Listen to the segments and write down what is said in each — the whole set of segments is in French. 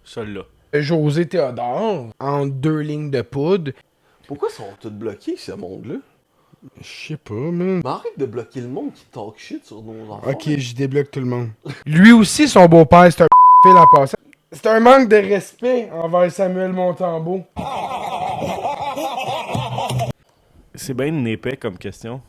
Celui-là. José Théodore, en 2 lignes de poudre. Pourquoi ils sont tous bloqués, ce monde-là? Je sais pas, man. Mais arrête de bloquer le monde qui talk shit sur nos enfants. Ok, je débloque tout le monde. Lui aussi, son beau-père, c'est un fil en passant. C'est un manque de respect envers Samuel Montembeault. C'est bien épais comme question.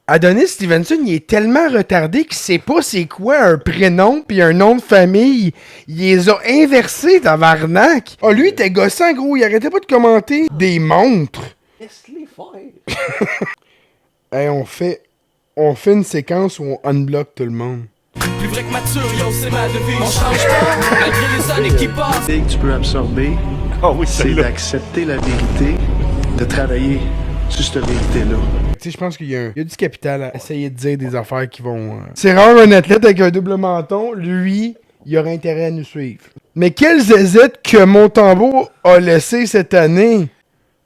Adonis Stevenson, il est tellement retardé qu'il sait pas c'est quoi un prénom puis un nom de famille. Il les a inversés, tabarnak. Ah, lui, il était gossant, gros. Il arrêtait pas de commenter des montres. Laisse-les faire. Hey, on fait une séquence où on unblock tout le monde. Plus vrai que mature, yo, c'est ma devise. On change pas, malgré les années qui passent. Que tu peux absorber, Ah oui, c'est celle-là. d'accepter la vérité, de travailler sur cette vérité-là. Tu sais, je pense qu'il y a du capital à essayer de dire des affaires qui vont... C'est rare un athlète avec un double menton. Lui, il aura intérêt à nous suivre. Mais quelle zézette que Montembeault a laissé cette année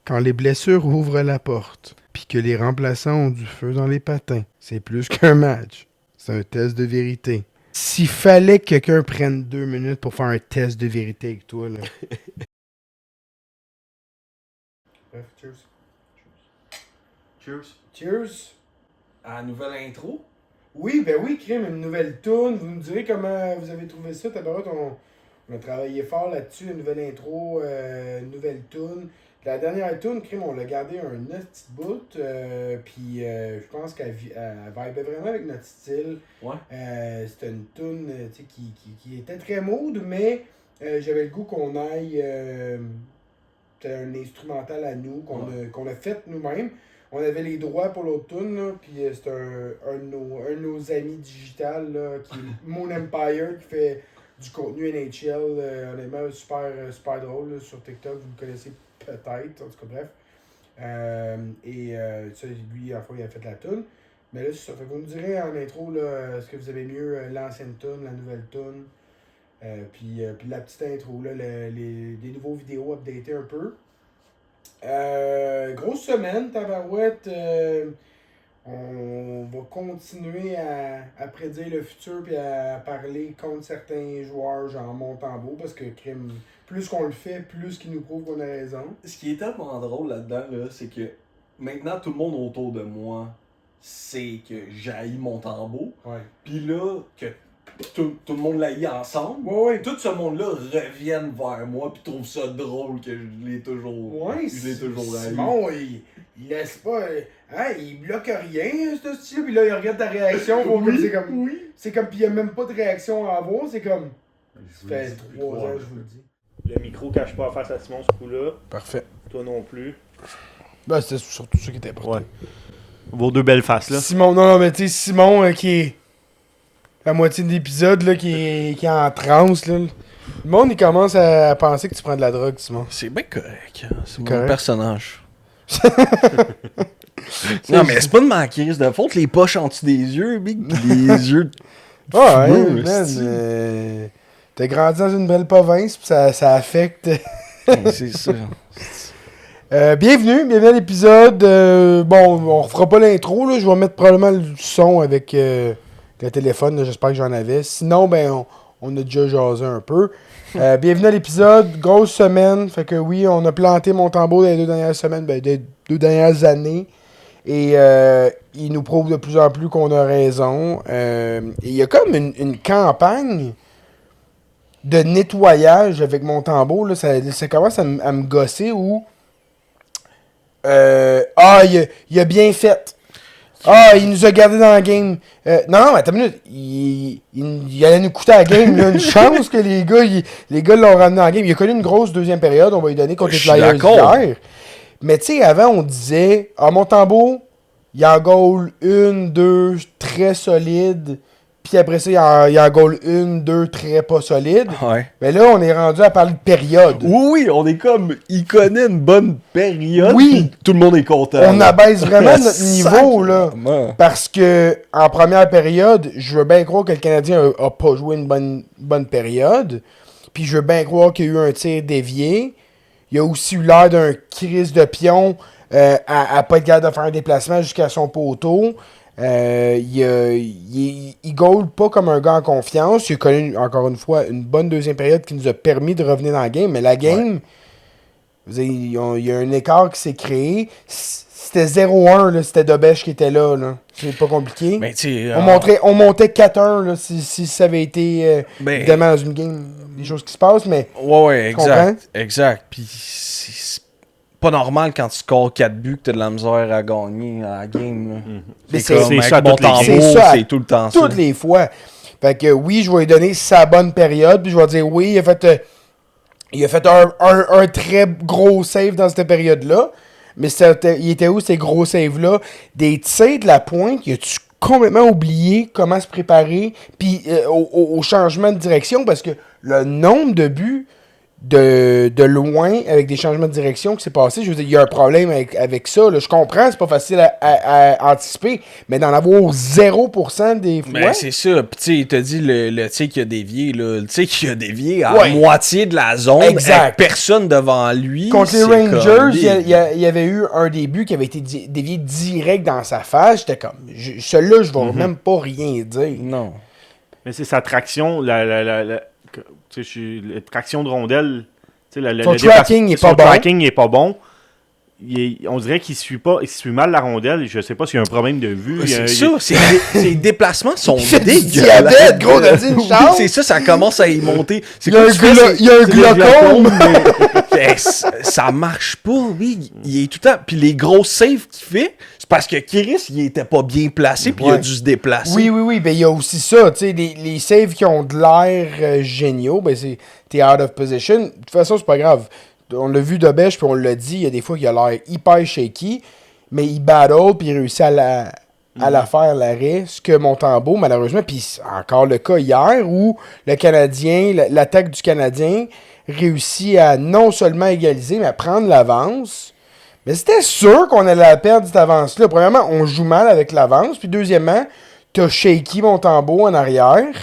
quand les blessures ouvrent la porte puis que les remplaçants ont du feu dans les patins. C'est plus qu'un match. C'est un test de vérité. S'il fallait que quelqu'un prenne 2 minutes pour faire un test de vérité avec toi, là... Cheers. Cheers. Cheers. À la nouvelle intro. Oui, ben oui, crime, une nouvelle toune. Vous me direz comment vous avez trouvé ça. Tabarouette, on a travaillé fort là-dessus, une nouvelle intro, une nouvelle toune. La dernière toune, crime, on l'a gardé un petit bout. Puis je pense qu'elle vibait vraiment avec notre style. Ouais. C'était une toune qui était très mode, mais j'avais le goût qu'on aille... c'était un instrumental à nous, qu'on a fait nous-mêmes. On avait les droits pour l'autre tune, là, puis c'est un de nos amis digital, là, qui est Moon Empire, qui fait du contenu NHL, honnêtement, super drôle, là, sur TikTok, vous le connaissez peut-être, en tout cas, bref. Ça, lui, à la fois, il a fait la tune. Mais là, c'est ça. Fait que vous me direz en intro, là, est-ce que vous avez mieux l'ancienne tune, la nouvelle tune, puis la petite intro, là, des nouveaux vidéos updatées un peu. Grosse semaine, tabarouette. On va continuer à prédire le futur puis à parler contre certains joueurs, genre Montembeault, parce que crime, plus qu'on le fait, plus qu'il nous prouve qu'on a raison. Ce qui est tellement drôle là-dedans, là, c'est que maintenant, tout le monde autour de moi sait que j'haïs Montembeault. Ouais. Puis là, que tout le monde l'haït ensemble. Ouais. Tout ce monde-là revienne vers moi puis trouve ça drôle que je l'ai toujours Ouais, je l'ai toujours haï. Simon, il laisse pas... il bloque rien, ce style, puis là, il regarde ta réaction, c'est comme, puis il y a même pas de réaction à avoir, c'est comme... Ça fait 3 ans, je vous le dis. Le micro cache pas face à Simon ce coup-là. Parfait. Toi non plus. Ben, c'était surtout ça qui était important. Ouais. Vos 2 belles faces, là. Simon, non, mais tu sais, Simon, qui est... La moitié de l'épisode, là, qui est en transe, là. Le monde, il commence à penser que tu prends de la drogue, Simon. C'est bien correct. C'est mon correct. personnage. Non, mais c'est pas de ma crise de faute, les poches en dessous des yeux, big, pis les yeux. Ah, ouais, fumeux, man. c'est- T'as grandi dans une belle province, pis ça affecte. C'est ça. Bienvenue à l'épisode. Bon, on refera pas l'intro, là. Je vais mettre probablement le son avec le téléphone, là. J'espère que j'en avais. Sinon, ben, on a déjà jasé un peu. Bienvenue à l'épisode. Grosse semaine. Fait que oui, on a planté Montembeault dans les 2 dernières semaines, ben, des 2 dernières années. Et il nous prouve de plus en plus qu'on a raison. Il y a comme une campagne de nettoyage avec Montembeault. Là, ça commence à me gosser où... il a bien fait. Il nous a gardé dans la game. Non, mais attends une minute. Il allait nous coûter la game. Il a une chance que les gars l'ont ramené dans la game. Il a connu une grosse deuxième période. On va lui donner contre les Je suis Flyers d'accord. hier. Mais tu sais, avant, on disait, Montembeault, il en goal 1, 2 très solides. Puis après ça, il en goal 1, 2 très pas solides. Ouais. Mais là, on est rendu à parler de période. Oui, on est comme. Il connaît une bonne période. Oui. pis tout le monde est content. On abaisse vraiment notre niveau, là. Sacrément. Parce que en première période, je veux bien croire que le Canadien a pas joué une bonne période. Puis je veux bien croire qu'il y a eu un tir dévié. Il a aussi eu l'air d'un crise de pion à pas être capable de faire un déplacement jusqu'à son poteau. Il goal pas comme un gars en confiance. Il a connu, encore une fois, une bonne deuxième période qui nous a permis de revenir dans la game. Mais la game, il y a un écart qui s'est créé. C'était 0-1, là, c'était Dobesch qui était là. C'est pas compliqué. Mais On montait 4-1 là, si ça avait été évidemment dans une game, des choses qui se passent, mais. Ouais, exact. Puis c'est pas normal quand tu scores 4 buts que t'as de la misère à gagner à la game. Là. Mais C'est comme ça avec mon toutes les tambour, games. c'est tout le temps ça. Toutes les fois. Fait que oui, je vais lui donner sa bonne période, puis je vais dire oui, il a fait un très gros save dans cette période-là. Mais il était où ces gros saves-là? Des tirs de la pointe, il a-tu complètement oublié comment se préparer puis au changement de direction? Parce que le nombre de buts de loin avec des changements de direction qui s'est passé, je veux dire, il y a un problème avec ça. Là. Je comprends, c'est pas facile à anticiper, mais d'en avoir 0% des fois... Ben, c'est ça. Puis, tu sais, il t'a dit le tir qui a dévié, là. Le tir qui a dévié à Ouais. moitié de la zone. Exact. Avec personne devant lui. Contre les c'est Rangers, comme il y avait eu un début qui avait été dévié direct dans sa face. J'étais comme, celui-là, je vais même pas rien dire. Non. Mais c'est sa traction, la traction de rondelle. Son tracking est pas bon. Son tracking est pas bon. On dirait qu'il suit mal la rondelle. Je sais pas s'il y a un problème de vue. C'est ça. Ses déplacements sont Diabète, dégueulasses. gros, Nadine Charles. C'est ça, ça commence à y monter. C'est Il y a un glaucome. Ça marche pas, oui. Il est tout le temps. Puis les gros saves qu'il fait, c'est parce que Chris, il était pas bien placé, puis il a dû se déplacer. Oui. Ben, il y a aussi ça. Tu sais, les saves qui ont de l'air géniaux, ben, t'es out of position. De toute façon, c'est pas grave. On l'a vu de Bêche, puis on l'a dit, il y a des fois qu'il a l'air hyper shaky, mais il battle, puis il réussit à la faire l'arrêt, ce que Montembeault, malheureusement, puis c'est encore le cas hier, où le Canadien, l'attaque du Canadien réussit à non seulement égaliser, mais à prendre l'avance. Mais c'était sûr qu'on allait perdre cette avance-là. Premièrement, on joue mal avec l'avance, puis deuxièmement, t'as shaky Montembeault en arrière,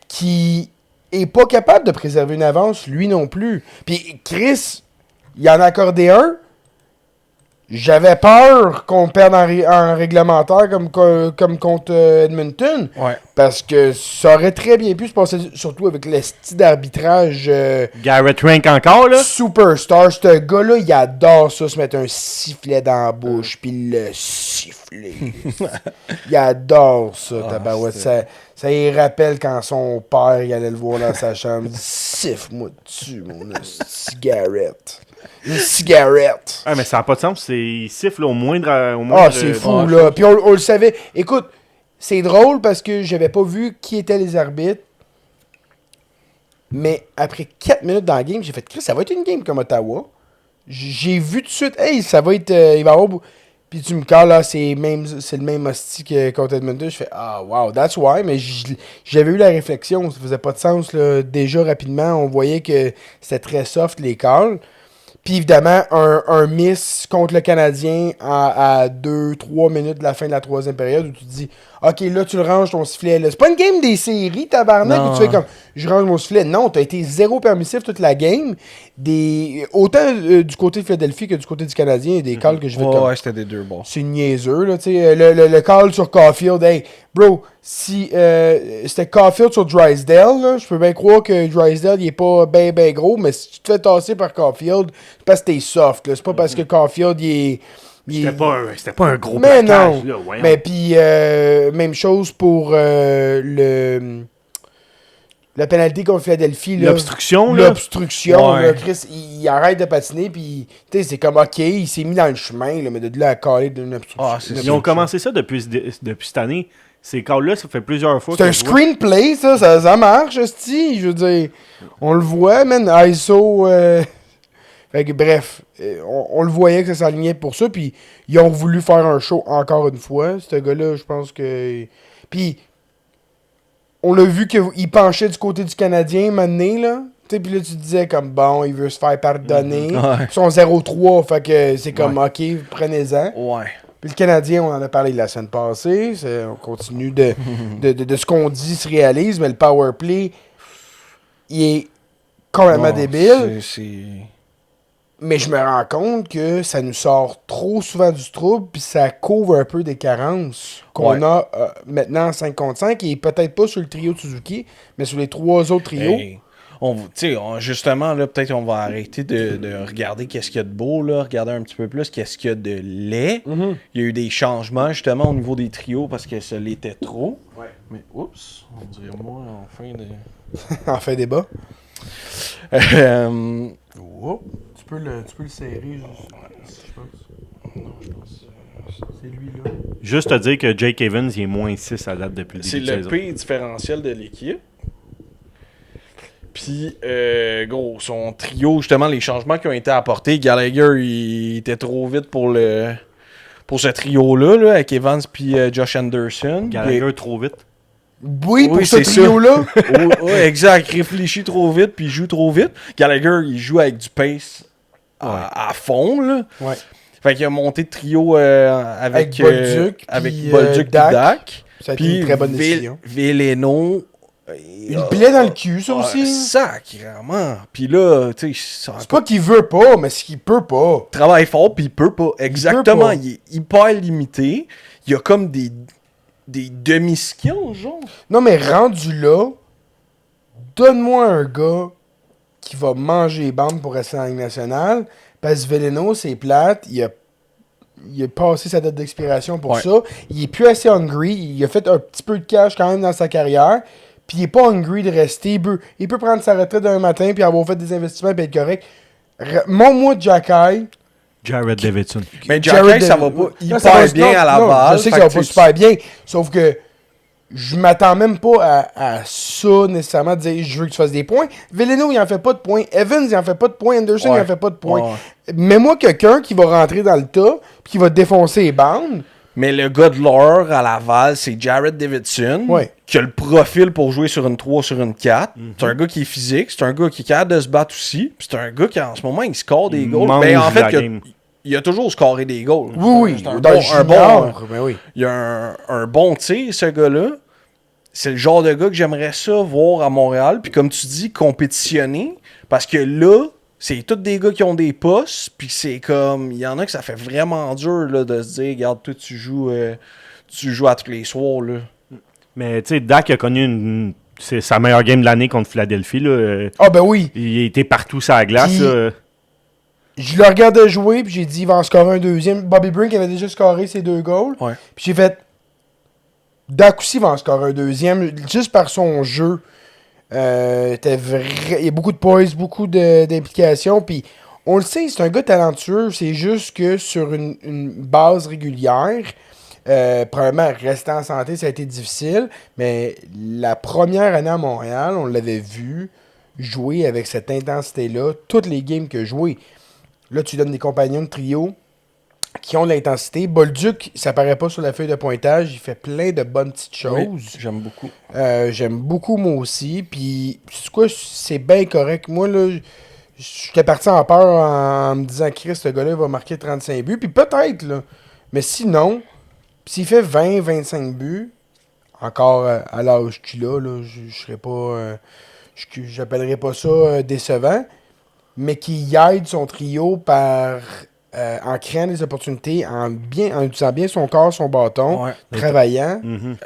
qui est pas capable de préserver une avance, lui non plus. Puis Chris, il en a accordé un. J'avais peur qu'on perde en réglementaire comme contre Edmonton. Ouais. Parce que ça aurait très bien pu se passer, surtout avec le style d'arbitrage Garrett Rank encore, là. superstar. Ce gars-là, il adore ça, se mettre un sifflet dans la bouche, puis le siffler. Il adore ça, tabarouette. Ça y rappelle quand son père il allait le voir dans sa chambre. Il dit, siffle-moi dessus, mon cigarette. Une cigarette. Ah, mais ça n'a pas de sens. Il siffle au moindre. C'est fou, là. Puis on le savait. Écoute, c'est drôle parce que j'avais pas vu qui étaient les arbitres. Mais après 4 minutes dans la game, j'ai fait, Chris, ça va être une game comme Ottawa. J'ai vu tout de suite, hey, ça va être. Il va y avoir. Puis tu me cales, là, c'est le même hostie que contre Edmonton. Je fais, ah, wow, that's why. Mais j'avais eu la réflexion, ça faisait pas de sens, là. Déjà, rapidement, on voyait que c'était très soft, les calls. Puis évidemment, un miss contre le Canadien à 2-3 minutes de la fin de la troisième période où tu te dis, OK, là, tu le ranges ton sifflet. Là. C'est pas une game des séries, tabarnak, où tu fais comme, je range mon sifflet. Non, t'as été zéro permissif toute la game. Autant du côté de Philadelphie que du côté du Canadien, il y a des calls que je fais comme... Ouais, c'était des deux bons. C'est niaiseux, là, tu sais. Le call sur Caulfield, hey, bro, si c'était Caulfield sur Drysdale, là, je peux bien croire que Drysdale, il est pas ben gros, mais si tu te fais tasser par Caulfield, c'est parce que t'es soft, là. C'est pas parce que Caulfield, C'était pas un gros mais plaquage, non. là, voyons. Mais puis, même chose pour la pénalité contre Philadelphie. Là. L'obstruction, là. L'obstruction, Ouais. là. Chris, il arrête de patiner, puis c'est comme, OK, il s'est mis dans le chemin, là, mais de là à caler d'une obstruction. Ah, c'est Ils ont commencé ça depuis cette année. Ces calls-là, ça fait plusieurs fois. C'est un screenplay, ça marche, hostie. Je veux dire, on le voit, man, ISO. Fait que bref, on le voyait que ça s'alignait pour ça, puis ils ont voulu faire un show encore une fois. Ce gars-là, je pense que... Puis, on l'a vu qu'il penchait du côté du Canadien, maintenant, là. Puis là, tu disais comme, bon, il veut se faire pardonner. Ouais. Ils sont 0-3, fait que c'est comme, OK, prenez-en. Ouais. Puis le Canadien, on en a parlé la semaine passée. On continue de ce qu'on dit se réalise, mais le power play, il est complètement débile. Mais je me rends compte que ça nous sort trop souvent du trouble, puis ça couvre un peu des carences qu'on a maintenant en 5 contre 5, et peut-être pas sur le trio de Suzuki, mais sur les 3 autres trios. Hey, justement, là, peut-être on va arrêter de regarder qu'est-ce qu'il y a de beau, là, regarder un petit peu plus qu'est-ce qu'il y a de laid. Mhm. Il y a eu des changements, justement, au niveau des trios, parce que ça l'était trop. Ouais. Mais, oups, on dirait moi, en fin de... En fait, débat. Euh, Tu peux le serrer, je pense. Non, je pense. C'est lui-là. Juste te dire que Jake Evans, il est moins 6 à date depuis le c'est début de le saison. pire différentiel de l'équipe. Puis, gros, son trio, justement, les changements qui ont été apportés, Gallagher, il était trop vite pour ce trio-là, là, avec Evans puis Josh Anderson. Gallagher trop vite. Oui, pour ce c'est ça. trio-là. Ouais, exact. Réfléchit trop vite puis joue trop vite. Gallagher, il joue avec du pace à fond, là. Ouais. Fait qu'il a monté de trio avec Bolduc, avec puis, Bolduc puis Dak. Dak. Ça a été Puis une très bonne décision. Veleno. Il plaît dans le cul, ça aussi. Sacrément. Puis là, tu sais, C'est pas qu'il veut pas, mais c'est qu'il peut pas. travaille fort puis il peut pas. Exactement. pas. Il est hyper limité. Il y a comme des demi-skills, genre. Non, mais rendu là, donne-moi un gars qui va manger les bandes pour rester en Ligue nationale. Parce que Veleno, c'est plate. Il a passé sa date d'expiration pour Ouais. ça. Il est plus assez hungry. Il a fait un petit peu de cash quand même dans sa carrière. Puis il est pas hungry de rester. Il peut prendre sa retraite d'un matin puis avoir fait des investissements et être correct. Montre-moi Jacky. Jared Davidson. Mais Jared Jacky, ça va David- pas Non, hyper ça va- bien non, à la non, balle. Je sais que Fait ça va que pas tu- super bien. Sauf que je m'attends même pas à ça nécessairement, de dire je veux que tu fasses des points. Veleno, il en fait pas de points. Evans, il en fait pas de points. Anderson, Ouais. il en fait pas de points. Ouais. Mets-moi quelqu'un qui va rentrer dans le tas puis qui va défoncer les bandes. Mais le gars de l'or à Laval, c'est Jared Davidson. Ouais. Qui a le profil pour jouer sur une 3, sur une 4. C'est un gars qui est physique. C'est un gars qui est capable de se battre aussi. Puis c'est un gars qui, en ce moment, il score des Il goals. mange Ben, en fait, la il a, game. il a toujours scoré des goals. Oui, C'est un dans bon, le un bon, junior, ben oui. il a un bon tir, ce gars-là. C'est le genre de gars que j'aimerais ça voir à Montréal. Puis comme tu dis, compétitionner. Parce que là, c'est tous des gars qui ont des postes. Puis c'est comme... Il y en a que ça fait vraiment dur là, de se dire, regarde, toi, tu joues à tous les soirs. Là. Mais tu sais, Dak a connu c'est sa meilleure game de l'année contre Philadelphie. Là. Ah ben oui. Il était partout sur la glace. Puis- là. Je le regardais jouer puis j'ai dit il va en scorer un deuxième. Bobby Brink avait déjà scoré ses 2 goals. Ouais. Puis j'ai fait Dak aussi va en scorer un deuxième juste par son jeu. Il y a beaucoup de poise, beaucoup d'implication. Puis on le sait, c'est un gars talentueux. C'est juste que sur une base régulière, probablement rester en santé, ça a été difficile. Mais la première année à Montréal, on l'avait vu jouer avec cette intensité-là, toutes les games qu'il a joué. Là, tu donnes des compagnons de trio qui ont de l'intensité. Bolduc, ça paraît pas sur la feuille de pointage. Il fait plein de bonnes petites choses. Oui, j'aime beaucoup. J'aime beaucoup, moi aussi. Puis, c'est quoi, c'est bien correct. Moi, là, j'étais parti en peur en me disant, Chris, ce gars-là va marquer 35 buts. Puis peut-être, là. Mais sinon, s'il fait 20-25 buts, encore à l'âge qu'il a, là, je serais pas... j'appellerais pas ça décevant. Mais qui aide son trio en créant des opportunités, en utilisant bien son corps, son bâton, Ouais. travaillant. Mhm.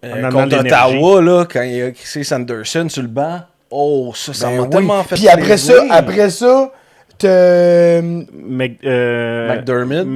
En amenant Contre de l'énergie. Ottawa, là, quand il a crissé Sanderson sur le banc, oh, ça Ben m'a oui. tellement fait Puis plaisir. après ça, t'as... McDermott.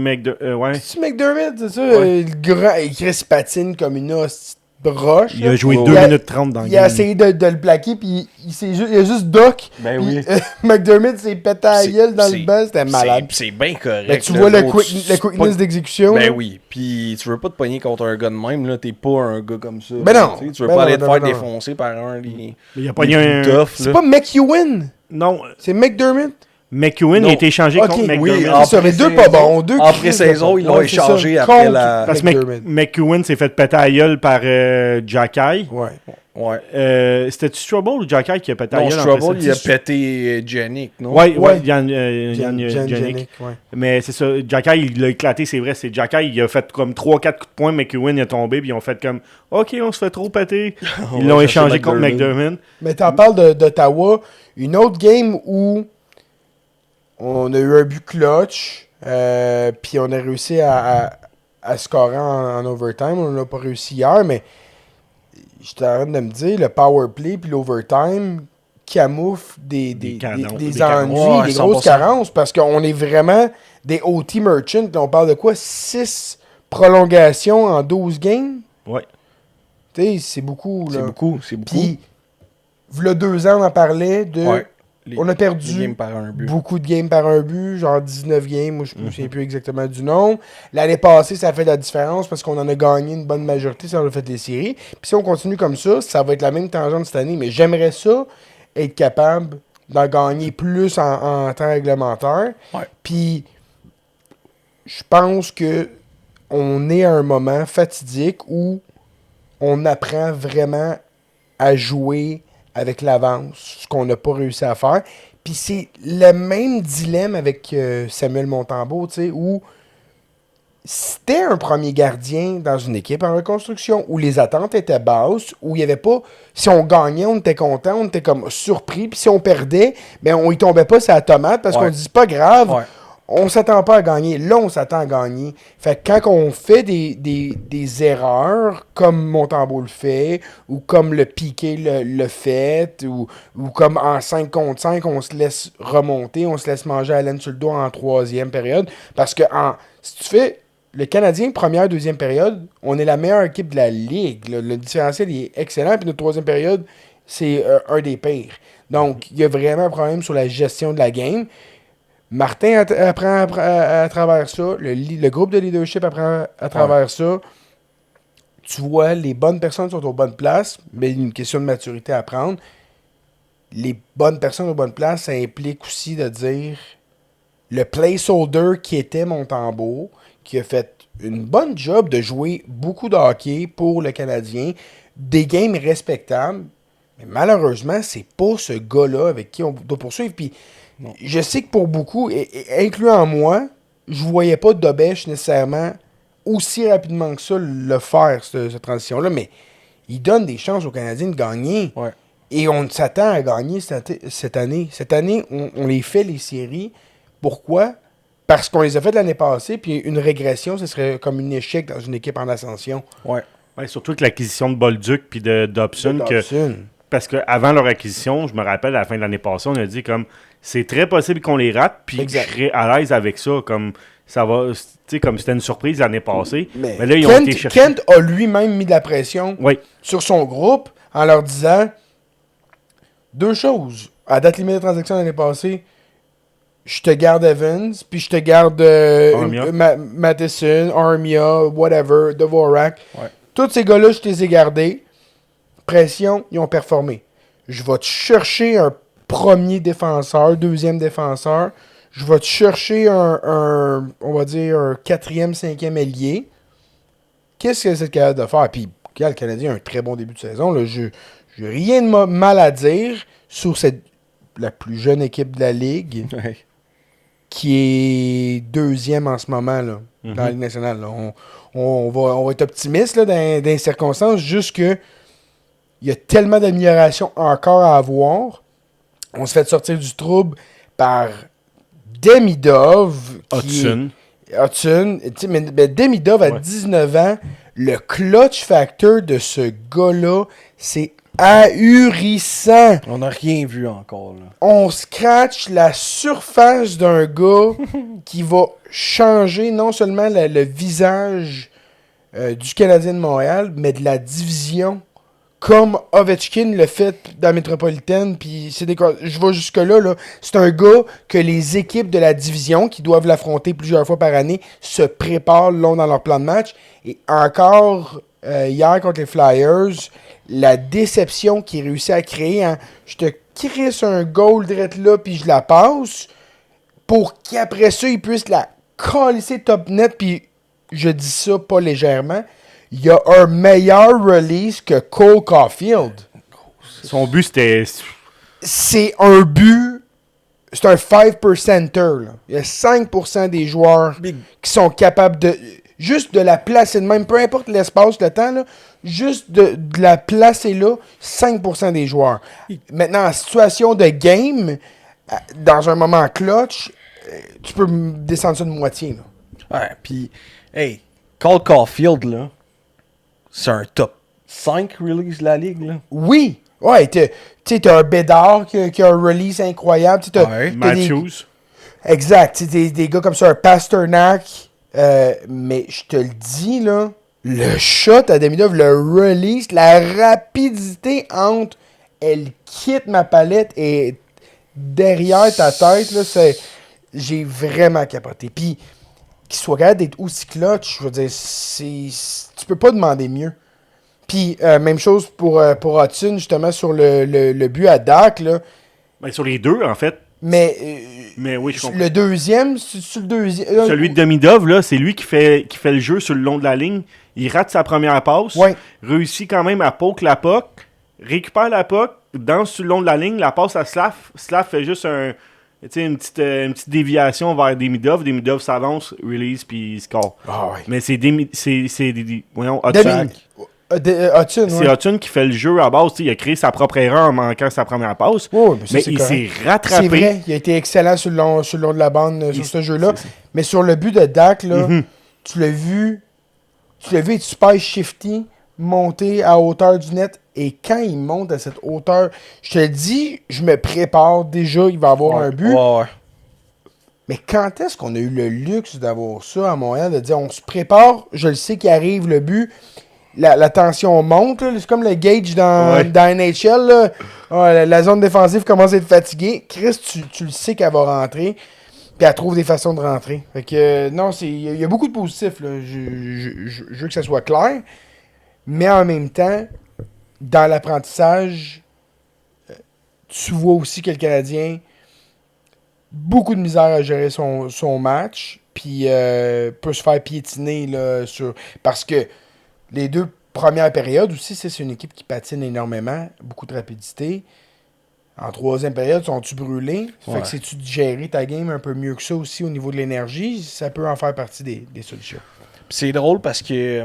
Ouais. C'est McDermott, c'est ça? Ouais. Le grand, il Chris patine comme une hostie de broche. Il a là. joué Ouais. 2 Il a- minutes 30 dans le Il a game. essayé de le plaquer, puis il a juste doc. Ben Puis, oui. McDermott s'est pété à la C'est- gueule dans c'est- le banc, c'était malade. C'est bien correct. Ben, tu là, vois le gros, tu- quickness d'exécution. Ben là. oui. Puis tu veux pas te pogner contre un gars de même, là. T'es pas un gars comme ça. Ben là, non. tu sais, tu veux Ben pas non, aller te non, faire non. défoncer par un des. Mais il a des pas eu un. plus tough, C'est là. pas McEwen, Non, c'est McDermott. McEwen Non. a été échangé Ok, contre oui, McDermott. c'est ça, mais deux pas bons. Deux En Chris de pré-saison, bons. ils l'ont Ouais, c'est ça. échangé après Contre la- Parce que McDermott. McEwen s'est fait péter à la gueule par Jacky. Ouais. Ouais. C'était-tu Strubble ou Jacky qui a pété à la Non, gueule? en Strubble, il a pré-saison? pété Yannick, non? Ouais, Ouais. Yann Jan Yannick. Janik, ouais. Mais c'est ça, Jacky, il l'a éclaté, c'est vrai. C'est Jacky, il a fait comme 3-4 coups de poing, McEwen il a tombé, puis ils ont fait comme OK, on se fait trop péter. Ils l'ont va échangé chercher contre McDermott. McDermott. Mais t'en parles d'Ottawa, une autre game où On a eu un but clutch, puis on a réussi à scorer en overtime. On n'a pas réussi hier, mais j'étais en train de me dire, le power play puis l'overtime camoufle des ennuis, Ouais, des grosses 100%. carences, parce qu'on est vraiment des OT merchants. On parle de quoi? 6 prolongations en 12 games? Ouais. Tu sais, c'est beaucoup. C'est Là. beaucoup. Puis, v'là 2 ans, on en parlait de... Ouais. On a perdu les games par un but. beaucoup de games par un but, genre 19 games, moi je ne me souviens plus exactement du nombre. L'année passée, ça a fait la différence parce qu'on en a gagné une bonne majorité, ça a fait les séries. Puis si on continue comme ça va être la même tangente cette année, mais j'aimerais ça être capable d'en gagner plus en temps réglementaire. Ouais. Puis je pense que on est à un moment fatidique où on apprend vraiment à jouer avec l'avance, ce qu'on n'a pas réussi à faire. Puis c'est le même dilemme avec Samuel Montembeault, tu sais, où c'était un premier gardien dans une équipe en reconstruction, où les attentes étaient basses, où il n'y avait pas... Si on gagnait, on était content, on était comme surpris, puis si on perdait, ben on y tombait pas sur la tomate, parce qu'on dit, c'est pas grave, on s'attend pas à gagner. Là, on s'attend à gagner. Fait que quand on fait des erreurs, comme Montembeault le fait, ou comme le Piqué le fait, ou comme en 5 contre 5, on se laisse remonter, on se laisse manger à laine sur le dos en 3e période. Parce que si tu fais le Canadien, première, 2e période, on est la meilleure équipe de la Ligue. Le différentiel il est excellent, puis notre 3e période, c'est un des pires. Donc, il y a vraiment un problème sur la gestion de la game. Martin apprend à travers ça. Le groupe de leadership apprend à travers ça. Tu vois, les bonnes personnes sont aux bonnes places, mais il y a une question de maturité à prendre. Les bonnes personnes aux bonnes places, ça implique aussi de dire le placeholder qui était Montembeault, qui a fait une bonne job de jouer beaucoup de hockey pour le Canadien, des games respectables, mais malheureusement, c'est pas ce gars-là avec qui on doit poursuivre. Puis je sais que pour beaucoup, incluant moi, je voyais pas Dobèche nécessairement aussi rapidement que ça le faire, cette transition-là, mais il donne des chances aux Canadiens de gagner. Ouais. Et on s'attend à gagner cette année. Cette année, on les fait, les séries. Pourquoi? Parce qu'on les a fait l'année passée, puis une régression, ce serait comme un échec dans une équipe en ascension. Ouais. Ouais, surtout avec l'acquisition de Bolduc puis de Dobson. Parce qu'avant leur acquisition, je me rappelle, à la fin de l'année passée, on a dit comme c'est très possible qu'on les rate, puis je serais à l'aise avec ça. Comme ça va, tu sais, comme c'était une surprise l'année passée. Mais là, ils ont été chercher. Kent a lui-même mis de la pression sur son groupe en leur disant 2 choses. À date limite de transaction l'année passée, je te garde Evans, puis je te garde Matheson, Armia, whatever, Dvorak. Ouais. Tous ces gars-là, je te les ai gardés. Pression, ils ont performé. Je vais te chercher un premier défenseur, 2e défenseur. Je vais te chercher on va dire, un 4e, 5e ailier. Qu'est-ce que c'est capable de faire? Puis, le Canadien a un très bon début de saison. Là. Je n'ai rien de mal à dire sur la plus jeune équipe de la Ligue, qui est 2e en ce moment là, dans la Ligue nationale. Là. On va être optimiste là, dans les circonstances, juste que il y a tellement d'améliorations encore à avoir. On se fait sortir du trouble par Demidov. Hudson. Mais Demidov, à 19 ans, le clutch factor de ce gars-là, c'est ahurissant. On n'a rien vu encore. Là. On scratch la surface d'un gars qui va changer non seulement le visage du Canadien de Montréal, mais de la division. Comme Ovechkin le fait dans la métropolitaine, puis je vais jusque-là, là. C'est un gars que les équipes de la division, qui doivent l'affronter plusieurs fois par année, se préparent long dans leur plan de match. Et encore, hier contre les Flyers, la déception qu'il réussit à créer, je te crisse un goal direct là, puis je la passe, pour qu'après ça, il puisse la colisser top net, puis je dis ça pas légèrement, il y a un meilleur release que Cole Caulfield. Son but, c'était... C'est un but... C'est un 5%er. Là. Il y a 5% des joueurs qui sont capables de... Juste de la placer de même, peu importe l'espace, le temps, là, juste de la placer là, 5% des joueurs. Maintenant, en situation de game, dans un moment clutch, tu peux descendre ça de moitié. Là. Ouais, puis, hey, Cole Caulfield, là, c'est un top 5 release de la ligue, là. Oui! Ouais, tu sais, t'as un Bédard qui a un release incroyable. Ouais. Matthews. Exact. Tu sais, des gars comme ça, un Pasternak. Mais je te le dis, là, le shot à Demidov, le release, la rapidité entre elle quitte ma palette et derrière ta tête, là, j'ai vraiment capoté. Puis, qu'il soit capable d'être aussi clutch, je veux dire, tu peux pas demander mieux. Puis, même chose pour Hudson, justement, sur le but à Dak, là. Ben, sur les deux, en fait. Mais oui, je comprends. le deuxième, sur le deuxième... Celui de Demidov, là, c'est lui qui fait le jeu sur le long de la ligne. Il rate sa première passe, réussit quand même à poke la puck, récupère la puck, danse sur le long de la ligne, la passe à Slav. Slav fait juste une petite déviation vers Demidov. Demidov s'avance, release, puis il score. Ah ouais. Mais voyons, Hudson. Hudson, C'est Hudson qui fait le jeu à base. Il a créé sa propre erreur en manquant sa première passe. Oh, mais il s'est rattrapé. C'est vrai, il a été excellent sur le long de la bande sur ce jeu-là. Mais sur le but de Dak, là, tu l'as vu être super shifty, monter à hauteur du net. Et quand il monte à cette hauteur, je te le dis, je me prépare déjà, il va avoir un but. Ouais. Mais quand est-ce qu'on a eu le luxe d'avoir ça à Montréal, de dire on se prépare, je le sais qu'il arrive le but. La tension monte, là. C'est comme le gauge dans NHL. Là. Ah, la zone défensive commence à être fatiguée. Chris, tu le sais qu'elle va rentrer, puis elle trouve des façons de rentrer. Fait que non, il y a beaucoup de positifs. Là. Je veux que ça soit clair. Mais en même temps, dans l'apprentissage, tu vois aussi que le Canadien beaucoup de misère à gérer son match, puis peut se faire piétiner là, parce que les deux premières périodes aussi, c'est une équipe qui patine énormément, beaucoup de rapidité. En troisième période, sont-tu brûlés? Fait que c'est-tu de gérer ta game un peu mieux que ça aussi au niveau de l'énergie? Ça peut en faire partie des solutions. Puis c'est drôle parce que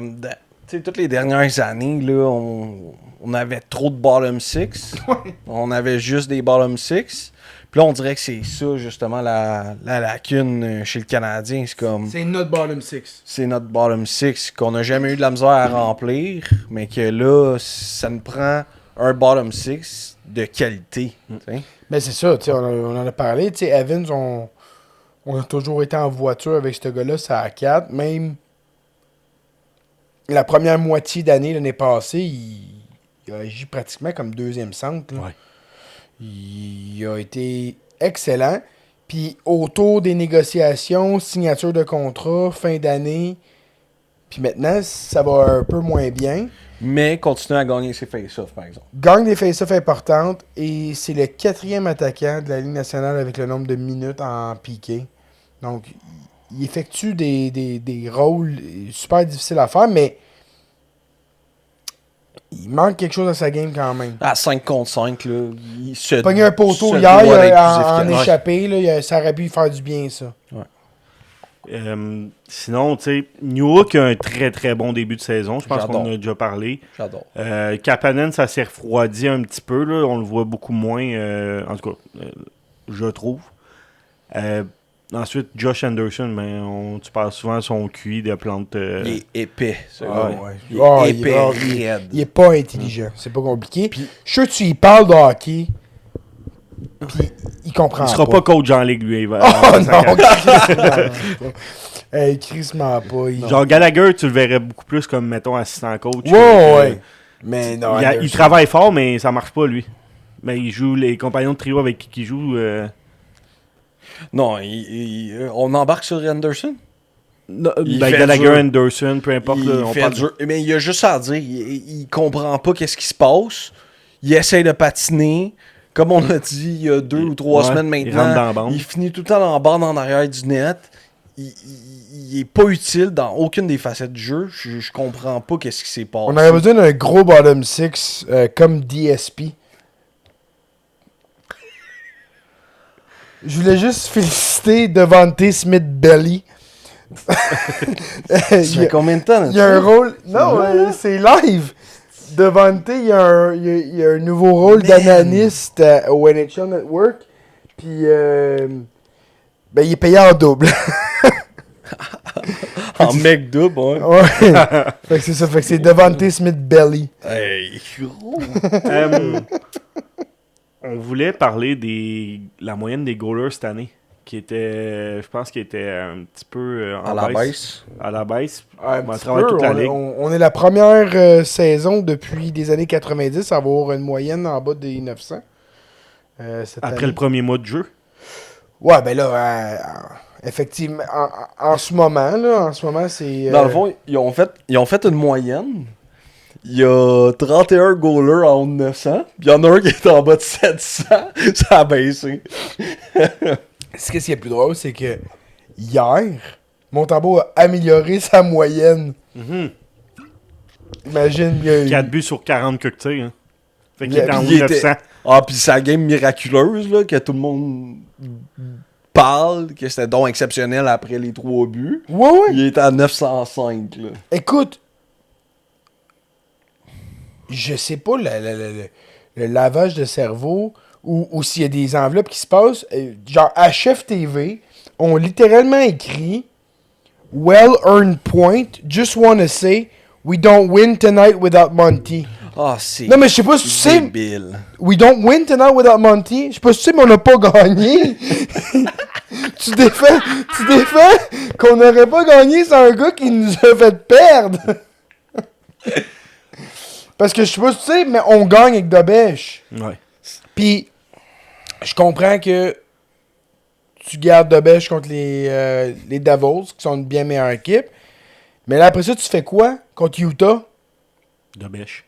toutes les dernières années, là, on avait trop de bottom six. On avait juste des bottom six. Puis là, on dirait que c'est ça, justement, la lacune chez le Canadien. C'est notre bottom six. C'est notre bottom six qu'on n'a jamais eu de la misère à remplir, mais que là, ça nous prend un bottom six de qualité. Ben c'est ça, on en a parlé. Evans, on a toujours été en voiture avec ce gars-là, ça à 4. Même la première moitié d'année, l'année passée, il a agi pratiquement comme deuxième centre. Là. Il a été excellent. Puis autour des négociations, signature de contrat, fin d'année, puis maintenant, ça va un peu moins bien. Mais continue à gagner ses face-offs, par exemple. Gagne des face-offs importantes et c'est le 4e attaquant de la Ligue nationale avec le nombre de minutes en piqué. Donc, il effectue des rôles super difficiles à faire, mais il manque quelque chose à sa game quand même. À 5 contre 5, là, il se pogné un poteau hier en échappé, là, ça aurait pu faire du bien, ça. Ouais. Sinon, tu sais, Newhook a un très très bon début de saison. Je pense qu'on en a déjà parlé. J'adore. Kapanen, ça s'est refroidi un petit peu. Là. On le voit beaucoup moins. En tout cas, je trouve. Ensuite, Josh Anderson, tu parles souvent de son QI de plante. Il est épais, ce gars. Il est épais, il est pas intelligent. C'est pas compliqué. Puis, je suis sûr que tu y parles de hockey. Puis, il comprend. Il sera pas coach en ligue, lui. Non, Chris ment pas. Genre Gallagher, tu le verrais beaucoup plus comme, mettons, assistant coach. Ouais. Mais non. Il travaille fort, mais ça marche pas, lui. Mais il joue les compagnons de trio avec qui il joue. Non, on embarque sur Anderson? Gallagher, Anderson, peu importe. Mais il a juste à dire, il comprend pas qu'est-ce qui se passe. Il essaie de patiner. Comme on a dit il y a 2 ou 3 semaines maintenant, il finit tout le temps dans la bande en arrière du net. Il est pas utile dans aucune des facettes du jeu. Je comprends pas qu'est-ce qui s'est passé. On aurait besoin d'un gros bottom six comme DSP. Je voulais juste féliciter Devante Smith-Belly. Ça fait combien de temps? Il y a un rôle... Non, c'est live. Devante, il y a un nouveau rôle d'analyste au NHL Network. Puis Ben, il est payé en double. En mec double, ouais. Ouais. Fait que c'est ça. Fait que c'est Devontae Smith-Belly. Hey, gros. On voulait parler de la moyenne des goalers cette année, qui était, je pense, qui était un petit peu À la baisse. À la baisse. Un On va petit travailler peu, toute la ligue. on est la première saison depuis les années 90 à avoir une moyenne en bas des 900. Cette Après année. le premier mois de jeu. Ouais, ben là, effectivement, en ce moment, c'est... Dans le fond, ils ont fait une moyenne. Il y a 31 goalers en haut de 900. Puis il y en a un qui est en bas de 700. Ça a baissé. Ce qui est plus drôle, c'est que hier, Montembeault a amélioré sa moyenne. Imagine, il y a eu... 4 buts sur 40 que tu sais. Hein. Fait qu'il Yeah, était en haut puis de il était- 900. Ah, puis sa game miraculeuse, là, que tout le monde parle, que c'était donc exceptionnel après les 3 buts. Ouais, ouais. Il est à 905, là. Écoute, je sais pas le lavage de cerveau ou s'il y a des enveloppes qui se passent. Genre, à Chef TV, on littéralement écrit Well earned point, just wanna say, we don't win tonight without Monty. Ah, c'est Non, mais je sais pas si tu sais, débile. we don't win tonight without Monty. Je sais pas si tu sais, mais on n'a pas gagné. tu défends qu'on n'aurait pas gagné sans un gars qui nous a fait perdre. Parce que je sais pas si tu sais, mais on gagne avec Dobèche. Ouais. Puis, je comprends que tu gardes Dobèche contre les Devils, qui sont une bien meilleure équipe. Mais là, après ça, tu fais quoi contre Utah? De bêche.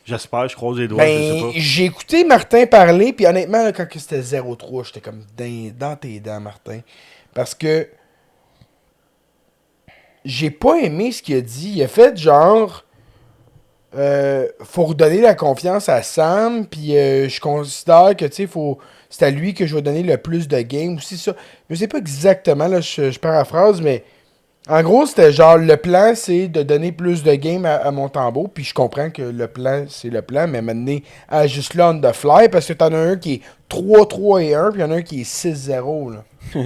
J'espère, je croise les doigts, je sais Ben, pas. j'ai écouté Martin parler, puis honnêtement, là, quand que c'était 0-3, j'étais comme dans tes dents, Martin. Parce que j'ai pas aimé ce qu'il a dit. Il a fait genre... faut redonner la confiance à Sam, puis je considère que, tu sais, c'est à lui que je vais donner le plus de games aussi, ça. Je sais pas exactement, là, je paraphrase, mais en gros, c'était genre, le plan, c'est de donner plus de games à Montembeault, puis je comprends que le plan, c'est le plan, mais maintenant, juste là, on the fly, parce que t'en as un qui est 3-3 et 1, puis y'en a un qui est 6-0, là.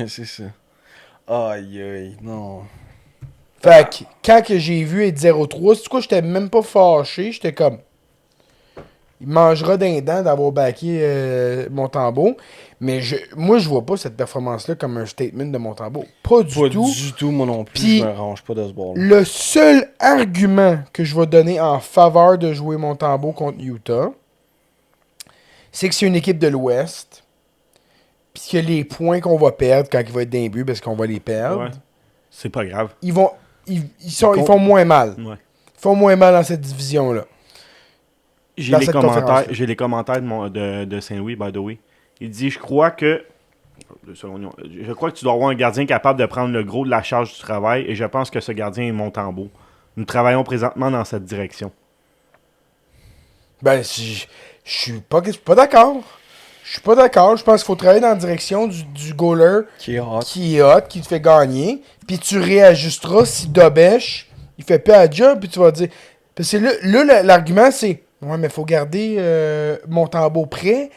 C'est ça. Aïe, aïe, non. Fait que, quand que j'ai vu être 0-3, c'est quoi, j'étais même pas fâché, j'étais comme... Il mangera d'un dent d'avoir backé Montembeault, mais moi, je vois pas cette performance-là comme un statement de Montembeault. Pas du Pas tout. du tout, moi non plus. Puis- Je me range pas de ce bord-là. Le seul argument que je vais donner en faveur de jouer Montembeault contre Utah, c'est que c'est une équipe de l'Ouest, puis que les points qu'on va perdre quand il va être d'un but, parce qu'on va les perdre, Ouais. C'est pas grave. ils font moins mal. Ouais. Ils font moins mal dans cette division-là. J'ai Dans les cette commentaires, conférence-là. j'ai les commentaires de Saint-Louis, by the way. Il dit, je crois que tu dois avoir un gardien capable de prendre le gros de la charge du travail et je pense que ce gardien est Montembeault. Nous travaillons présentement dans cette direction. Ben, je suis pas d'accord. Je suis pas d'accord. Je pense qu'il faut travailler dans la direction du goaler Qui est hot. qui est hot, qui te fait gagner. Puis tu réajusteras si Dobèche, il fait pas la job, puis tu vas dire... Parce que là l'argument, c'est... Ouais, mais faut garder Montembeault prêt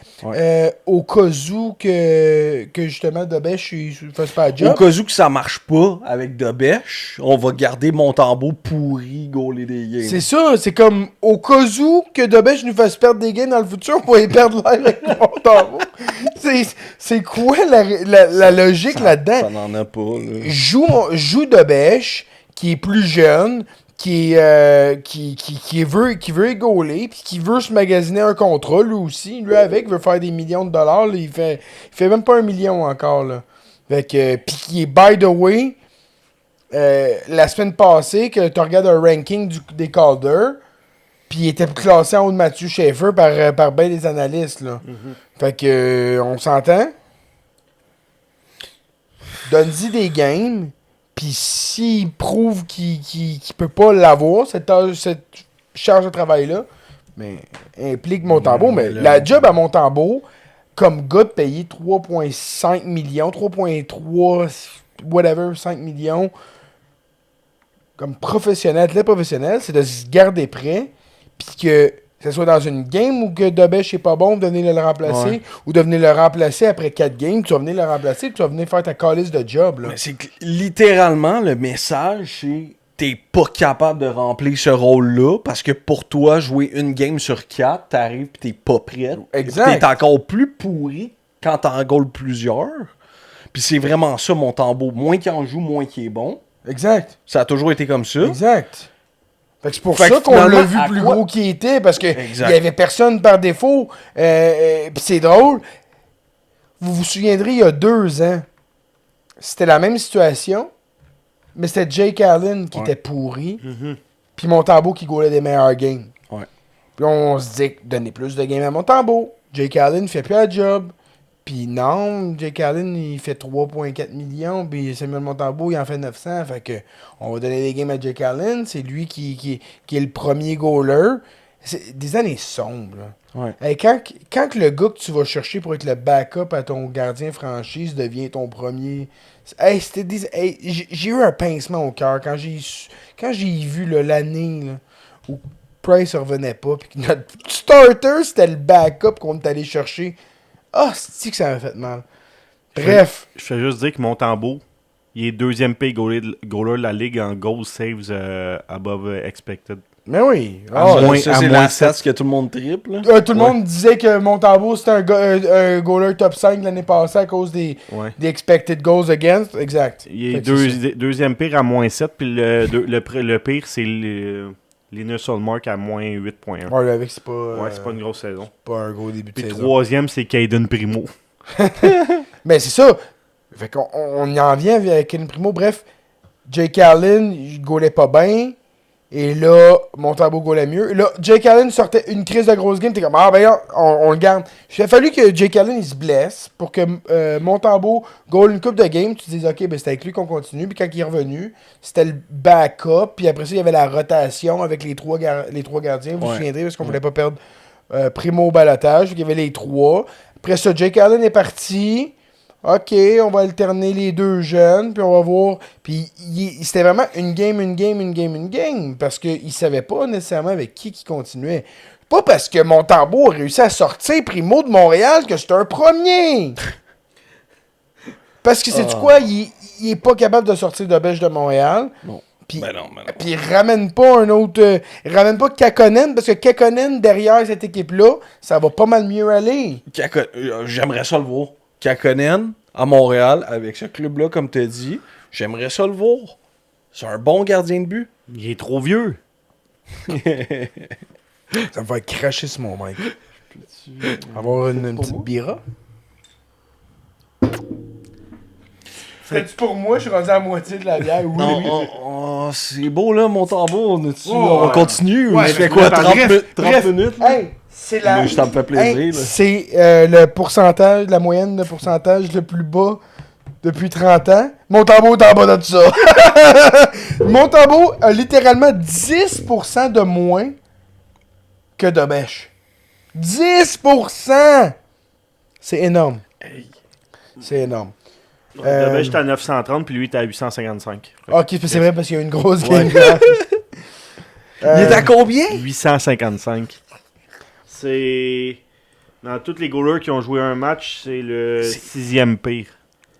au cas où que justement Dobèche il fasse pas la Au job. cas où que ça marche pas avec Dobèche, on va garder Montembeault pourri gauler des games. C'est ça, c'est comme au cas où que Dobèche nous fasse perdre des games dans le futur, on va y perdre l'air avec Montembeault. C'est quoi la logique là-dedans? Ça n'en a pas, là. Joue Dobèche, qui est plus jeune, qui veut égoler, puis qui veut se magasiner un contrat, lui aussi. Lui avec, il veut faire des millions de dollars. Là, il fait même pas 1 million encore. Là. Fait que, puis qui est, by the way, la semaine passée, que tu regardes un ranking des Calder, puis il était classé en haut de Mathieu Schaeffer par bien des analystes. Là. Fait que, on s'entend. Donne-y des games. Puis s'il prouve qu'il peut pas l'avoir, cette charge de travail-là, mais implique Montembeault. Mais la job à Montembeault, comme gars de payer 3,5 millions, 3,3, whatever, 5 millions, comme professionnel, athlète professionnel, c'est de se garder prêt, puis que Que ce soit dans une game où que Dobèche est pas bon, vous devenez le remplacer, ou devenez le remplacer après 4 games, tu vas venir le remplacer, tu vas venir faire ta calice de job. Là. Mais c'est que, littéralement, le message, c'est t'es pas capable de remplir ce rôle-là parce que pour toi, jouer une game sur 4, t'arrives pis t'es pas prêt. Exact. T'es encore plus pourri quand t'en goal plusieurs. Puis c'est vraiment ça, Montembeault. Moins qu'il en joue, moins qu'il est bon. Exact. Ça a toujours été comme ça. Exact. Fait que c'est pour Fait ça que qu'on l'a finalement, vu à plus quoi- gros qu'il était, parce que il Exact. y avait personne par défaut. Puis c'est drôle. Vous vous souviendrez, il y a 2 ans, c'était la même situation, mais c'était Jake Allen qui était pourri, puis Montembeault qui goalait des meilleurs games. Ouais. Puis on se dit, donnez plus de games à Montembeault. Jake Allen fait plus la job. Puis non, Jake Allen, il fait 3,4 millions, puis Samuel Montembeault, il en fait 900. Fait que on va donner des games à Jake Allen. C'est lui qui est le premier goaler. C'est des années sombres. Là. Ouais. Hey, quand le gars que tu vas chercher pour être le backup à ton gardien franchise devient ton premier... Hey, j'ai eu un pincement au cœur quand j'ai vu là, l'année là, où Price revenait pas, puis que notre starter, c'était le backup qu'on est allé chercher. Ah, c'est que ça m'a fait mal. Bref. Je fais juste dire que Montembeault, il est 2e pay goaler de la ligue en goal saves above expected. Mais oui. À moins- ça, à c'est moins la sept. stats que tout le monde triple. Là. Tout le monde disait que Montembeault, c'était un goaler top 5 l'année passée à cause des expected goals against. Exact. Il est Fait que c'est ça. deuxième pire à moins 7, puis le pire, c'est Linus Ullmark à moins 8.1. Ouais, avec, c'est pas, Ouais, c'est pas une grosse saison. pas un gros début de Puis saison. troisième, c'est Caden Primo. Mais c'est ça. Fait qu'on on y en vient avec Ken Primo. Bref, Jake Allen, il goalait pas bien. Et là, Montembeault goalait mieux. Et là, Jake Allen sortait une crise de grosse game. T'es comme, ah ben là, on le garde. Il a fallu que Jake Allen il se blesse pour que Montembeault goal une coupe de game. Tu te dises, ok, ben c'est avec lui qu'on continue. Puis quand il est revenu, c'était le backup. Puis après ça, il y avait la rotation avec les trois gardiens. Vous vous souviendrez, parce qu'on voulait pas perdre Primo au balotage. Il y avait les 3. Après ça, Jake Allen est parti. OK, on va alterner les 2 jeunes, puis on va voir. Puis c'était vraiment une game, parce qu'il savait pas nécessairement avec qui continuait. Pas parce que Montembeault a réussi à sortir Primo de Montréal que c'est un premier. Parce que c'est quoi, il est pas capable de sortir de Belge de Montréal. Non. Puis Ben non. puis il ramène pas un autre. Il ramène pas Kakkonen, parce que Kakkonen, derrière cette équipe-là, ça va pas mal mieux aller. J'aimerais ça le voir. Kakkonen, à Montréal, avec ce club-là, comme tu as dit, j'aimerais ça le voir. C'est un bon gardien de but. Il est trop vieux. Ça me fait cracher sur mon mic. Avoir une petite bira. C'était-tu pour moi? Je suis rendu à la moitié de la bière. Oui, oui. C'est beau, là, Montembeault. Oh, on continue. ouais, mais ça fait mais quoi, bref, 30 minutes? Là? Hey, c'est la... Moi, ça me fait plaisir. Hey, là. c'est le pourcentage, la moyenne de pourcentage le plus bas depuis 30 ans. Montembeault est en bas de ça. Montembeault a littéralement 10% de moins que Dobèche. 10%! C'est énorme. C'est énorme. Dobèche est à 930, puis lui, il est à 855. Ok, c'est vrai parce qu'il y a une grosse game. Il est à combien? 855. C'est... Dans tous les goalers qui ont joué un match, c'est le 6e pire.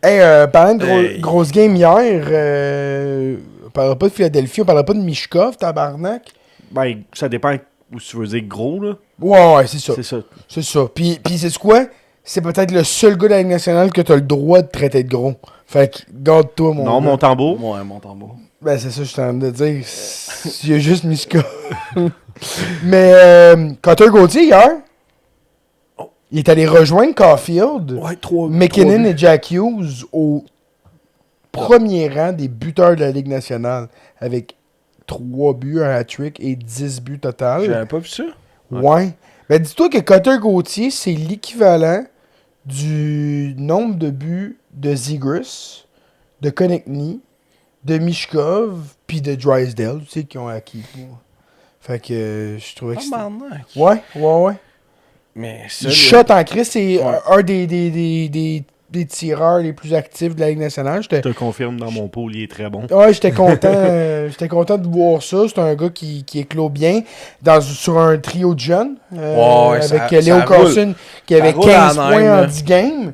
Hey, parlant de grosse game hier, on parlera pas de Philadelphie, on parlera pas de Mishkov, tabarnak. Ben, ça dépend où tu veux dire gros, là. Ouais, c'est ça. C'est ça. C'est ça. Puis c'est quoi? C'est peut-être le seul gars de la Ligue nationale que t'as le droit de traiter de gros. Fait que, garde-toi, mon Non, gars. Montembeault. Ouais, Montembeault. Ben, c'est ça que je suis en train de dire. Il y a juste Mishkov. Mais, Cutter Gauthier, hier, il est allé rejoindre Caulfield, Ouais, 3 McKinnon et Jack Hughes au premier rang des buteurs de la Ligue nationale avec 3 buts, un hat-trick et 10 buts total. J'avais pas vu ça. Ouais. Ben, dis-toi que Cutter Gauthier, c'est l'équivalent du nombre de buts de Zegras, de Konechny, de Mishkov, puis de Drysdale, tu sais, qui ont acquis. Fait que je trouvais que c'était... Ouais. Mais ça, Il shot en Christ, c'est un des des tireurs les plus actifs de la Ligue nationale. Je te confirme, dans mon pool, il est très bon. Ouais, j'étais content de voir ça. C'est un gars qui éclot bien sur un trio de jeunes. Avec Léo Carlson qui avait 15 points en 10 games.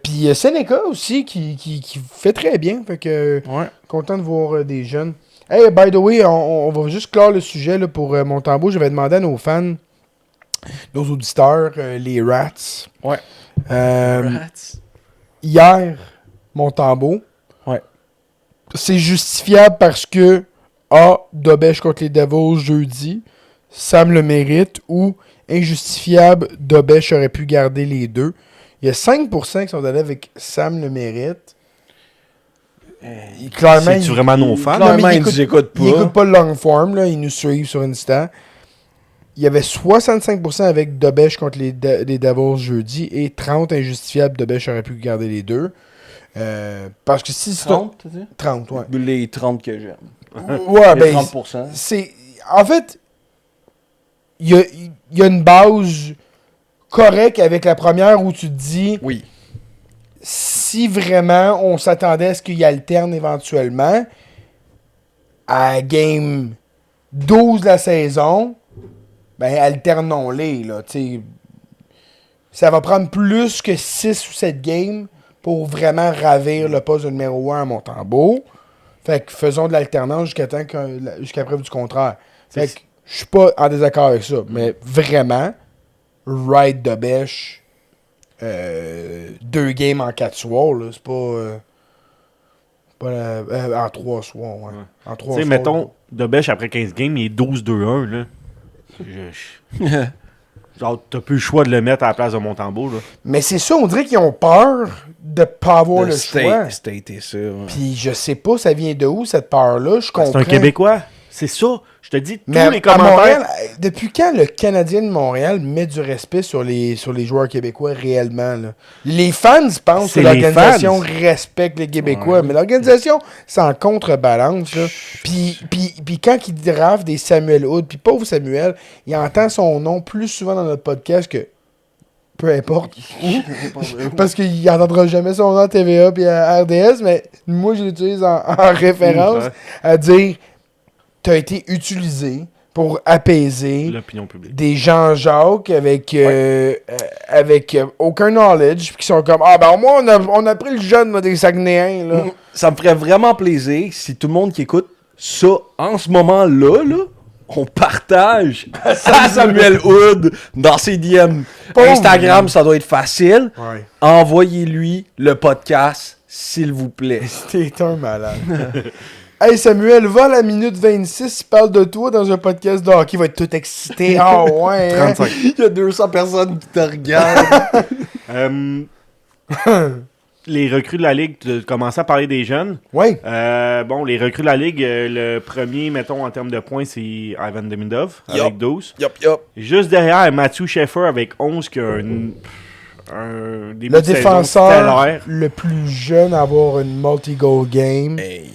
Puis Seneca aussi qui fait très bien. Fait que content de voir des jeunes. Hey, by the way, on va juste clore le sujet là, pour Montembeault. Je vais demander à nos fans, nos auditeurs, les Rats. Ouais. Hier, Montembeault. Ouais. C'est justifiable parce que Dobèche contre les Devils jeudi, Sam le mérite, ou injustifiable, Dobèche aurait pu garder les deux. Il y a 5% qui sont allés avec Sam le mérite. Clairement, c'est-tu vraiment nos fans? Clairement, ils nous écoutent pas. Ils n'écoutent pas le long form, là, ils nous suivent sur Insta. Il y avait 65% avec Dobèche contre les Devils jeudi et 30% injustifiable. Dobèche aurait pu garder les deux. Parce que si c'est 30, tu dis? 30, ouais. Les 30 que j'aime. Ouais, Les ben, 30%. en fait, il y a une base correcte avec la première où tu te dis oui. Si vraiment on s'attendait à ce qu'il alterne éventuellement à game 12 de la saison, ben alternons-les, là, tu sais. Ça va prendre plus que 6 ou 7 games pour vraiment ravir le poste de numéro 1 à Montembeault. Fait que faisons de l'alternance jusqu'à preuve du contraire. Fait que je suis pas en désaccord avec ça, mais vraiment, Wright Dobèche, 2 games en 4 soirs, là, c'est pas en 3 soirs, ouais. En 3 soirs. Tu sais, mettons, là. Dobèche après 15 games, il est 12-2-1, là. Genre, t'as plus le choix de le mettre à la place de Montembeault, là. Mais c'est ça, on dirait qu'ils ont peur de pas avoir le choix. C'était ça. Ouais. Puis je sais pas, ça vient de où cette peur-là, je comprends. C'est un Québécois. C'est ça. Je te dis, tous mais les à commentaires... Montréal, depuis quand le Canadien de Montréal met du respect sur les joueurs québécois réellement? Là? Les fans pensent que l'organisation respecte les Québécois, mais l'organisation, c'est en contrebalance. Là. Puis quand il drafte des Samuel Hood, puis pauvre Samuel, il entend son nom plus souvent dans notre podcast que peu importe où, parce qu'il n'entendra jamais son nom à TVA et à RDS, mais moi, je l'utilise en référence à dire... T'as été utilisé pour apaiser l'opinion publique. Des Jean-Jacques avec aucun knowledge, puis qui sont comme ah ben au moins on a pris le jeune là, des Saguenayens là. Ça me ferait vraiment plaisir si tout le monde qui écoute ça en ce moment-là, on partage à Samuel Hood dans ses DM. Instagram, ça doit être facile. Ouais. Envoyez-lui le podcast, s'il vous plaît. T'es un malade. Hey Samuel, va à la minute 26, il parle de toi dans un podcast de hockey, il va être tout excité. Ah ouais. 35. Il y a 200 personnes qui te regardent. Les recrues de la Ligue, tu commençais à parler des jeunes. Oui. Bon, les recrues de la Ligue, le premier, mettons, en termes de points, c'est Ivan Demidov avec 12. Juste derrière, Matthew Sheffer avec 11, qui a un début le de saison défenseur stellaire. le plus jeune à avoir une multi-goal game. Hey.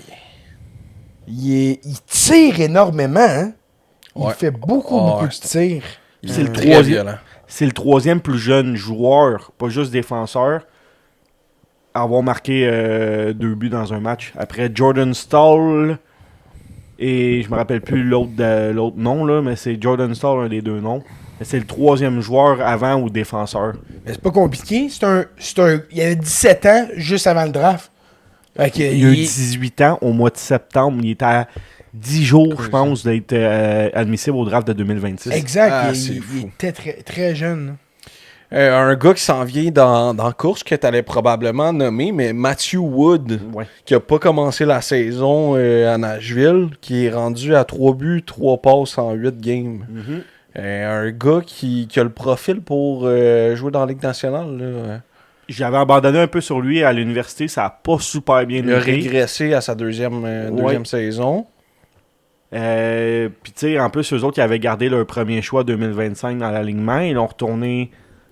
Il tire énormément, hein? Il fait beaucoup de tirs. C'est le troisième plus jeune joueur, pas juste défenseur, à avoir marqué 2 buts dans un match. Après Jordan Stahl et je me rappelle plus l'autre nom, là, mais c'est Jordan Stahl, un des deux noms. Mais c'est le troisième joueur avant ou défenseur. Mais c'est pas compliqué. Il avait 17 ans juste avant le draft. Il a eu 18 ans au mois de septembre. Il était à 10 jours, je pense, d'être admissible au draft de 2026. Exact. Il était très, très jeune. Un gars qui s'en vient dans la course que tu allais probablement nommer, mais Matthew Wood, qui a pas commencé la saison à Nashville, qui est rendu à 3 buts, 3 passes en 8 games. Un gars qui a le profil pour jouer dans la Ligue nationale. Là. J'avais abandonné un peu sur lui à l'université, ça n'a pas super bien été. Il a régressé à sa deuxième saison. Puis tu sais, en plus, eux autres, ils avaient gardé leur premier choix 2025 dans l'alignement. Ils l'ont retourné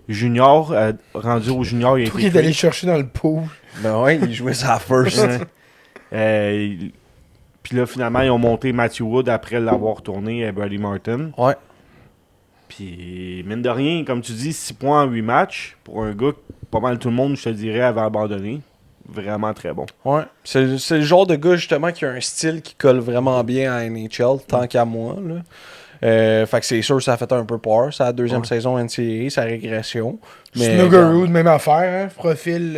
junior, rendu au junior. Il est allé chercher dans le pool. Ben ouais, il jouait sa first. Puis là, finalement, ils ont monté Matthew Wood après l'avoir retourné à Brady Martin. Ouais. Puis, mine de rien, comme tu dis, 6 points en 8 matchs, pour un gars que pas mal tout le monde, je te dirais, avait abandonné. Vraiment très bon. Ouais. C'est le genre de gars, justement, qui a un style qui colle vraiment bien à NHL, tant qu'à moi. Là. Fait que c'est sûr, ça a fait un peu peur. Sa deuxième saison NCAA, sa régression. Snuggerud, même affaire. Hein? Profil,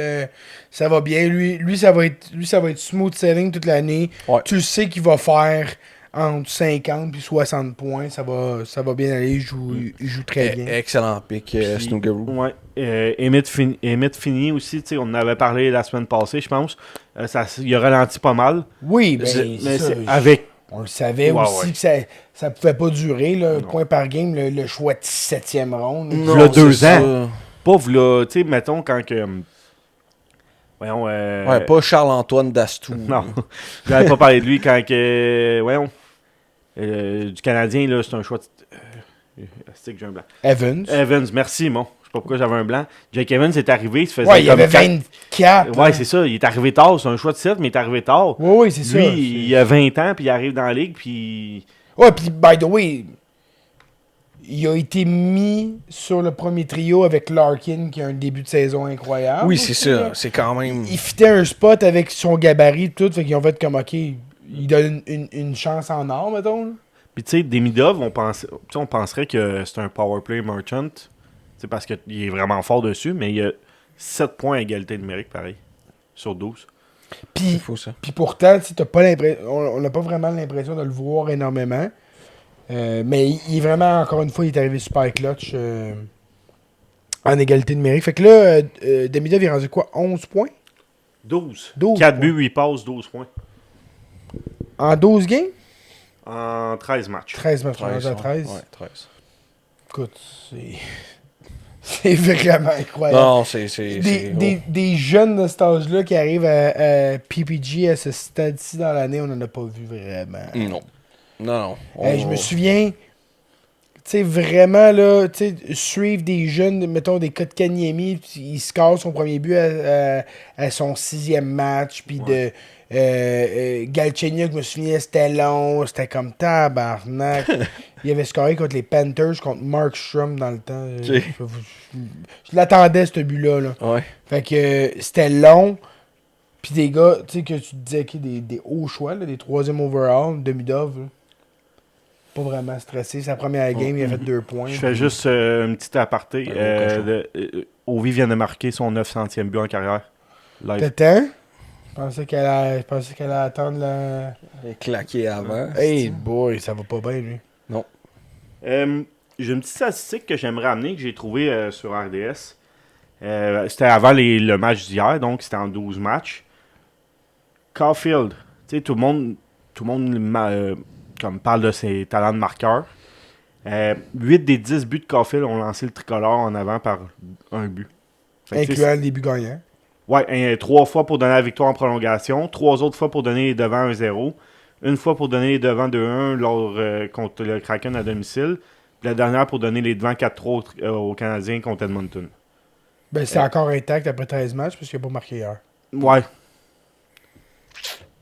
ça va bien. Lui, ça va être smooth sailing toute l'année. Ouais. Tu le sais qu'il va faire entre 50 et 60 points. Ça va bien aller. Il joue très bien. Excellent pick, Snuggerud. Ouais. Emmett Finney aussi, on en avait parlé la semaine passée, je pense. Il a ralenti pas mal. Oui, ben, Mais ça, avec. on le savait aussi que ça pouvait pas durer. Là, point par game, le choix de 7e ronde. V'là 2 ans. Pas v'là, tu sais, mettons, quand que. Voyons. Ouais, pas Charles-Antoine Dastou. Non. J'avais pas parlé de lui quand que. Voyons. Du Canadien, là, c'est un choix de. C'est que j'ai un blanc. Evans, merci, mon. Je sais pas pourquoi j'avais un blanc. Jake Evans est arrivé, il se faisait. Ouais, il avait 24. Ouais, c'est ça. Il est arrivé tard. C'est un choix de 7, mais il est arrivé tard. Oui, c'est ça. Lui, il a 20 ans, puis il arrive dans la ligue, puis. Ouais, puis, by the way, il a été mis sur le premier trio avec Larkin, qui a un début de saison incroyable. Oui, c'est ça. C'est quand même. Il fitait un spot avec son gabarit, tout. Fait qu'ils ont fait comme, OK, il donne une chance en or, mettons. Là. Puis, tu sais, Demidov, on penserait que c'est un powerplay merchant. C'est parce qu'il est vraiment fort dessus, mais il a 7 points à égalité numérique, pareil, sur 12. Puis, C'est fou, ça. Puis pourtant, t'as pas on n'a pas vraiment l'impression de le voir énormément. Mais il est vraiment, encore une fois, il est arrivé super clutch en égalité numérique. Fait que là, Demidov, il est rendu quoi? 11 points? 12. 12 4 points. buts, 8 passes, 12 points. En 12 games? En 13 matchs. 13 matchs, rendu à 13. Ouais, 13. Écoute, c'est vraiment incroyable. Non, c'est Des jeunes de cet âge-là qui arrivent à PPG à ce stade-ci dans l'année, on n'en a pas vu vraiment. Non. Je me souviens, tu sais, vraiment, là, tu sais, suivre des jeunes, mettons des cas de Kanyemi, il score son premier but à son 6e match, puis de Galchenyuk, je me souviens, c'était long, c'était comme tabarnak. Il avait scoré contre les Panthers, contre Mark Strom dans le temps. Okay. Je l'attendais, ce but-là. Là. Ouais. Fait que c'était long. Puis des gars, tu sais, que tu te disais que des hauts choix, là, des 3e overall, Demidov, là. Pas vraiment stressé. Sa première game, il a fait 2 points. Je fais juste une petite aparté. Ovi vient de marquer son 900e but en carrière. Live. T'étais? Je pensais qu'elle allait attendre la... Il est claqué avant. Hey boy, ça va pas bien, lui. Non. J'ai une petite statistique que j'aimerais amener, que j'ai trouvée sur RDS. C'était avant le match d'hier, donc c'était en 12 matchs. Caulfield, tu sais, tout le monde comme parle de ses talents de marqueur. 8 des 10 buts de Caulfield ont lancé le tricolore en avant par un but. Incluant le début gagnant. Ouais, 3 fois pour donner la victoire en prolongation, 3 autres fois pour donner les devants 1-0, une fois pour donner les devants 2-1 contre le Kraken à domicile, puis la dernière pour donner les devants 4-3 aux Canadiens contre Edmonton. Ben, c'est encore intact après 13 matchs parce qu'il n'a pas marqué hier. Ouais.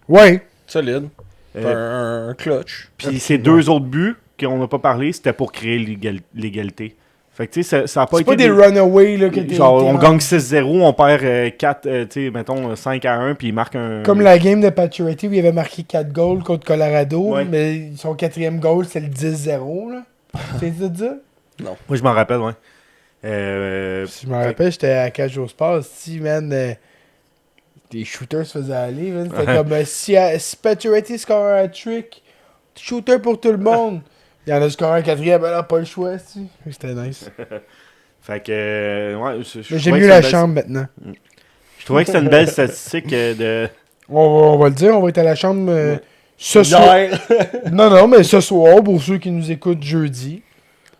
Ouais. Solide. Un clutch. Puis ces 2 autres buts qu'on n'a pas parlé, c'était pour créer l'égalité. Fait que tu sais, ça a pas c'est été. Pas des runaways là, que genre, on gagne 6-0, on perd 4, tu sais, mettons 5-1, puis il marque un. Comme la game de Pacioretty où il avait marqué 4 goals contre Colorado, ouais. mais son 4e goal, c'est le 10-0. Là. C'est ça de ça? Non. Moi, je m'en rappelle, ouais. Si je me rappelle, j'étais à Cage au Sport. Si, man, les shooters se faisaient aller. Man. C'était comme si Pacioretty score un trick, shooter pour tout le monde. Il y en a scoré un 4e, ben là, pas le choix. C'était nice. Fait que, ouais. J'ai mieux la chambre maintenant. Je trouvais que c'était une belle statistique de. On va le dire, on va être à la chambre ce soir. non, mais ce soir, pour ceux qui nous écoutent jeudi.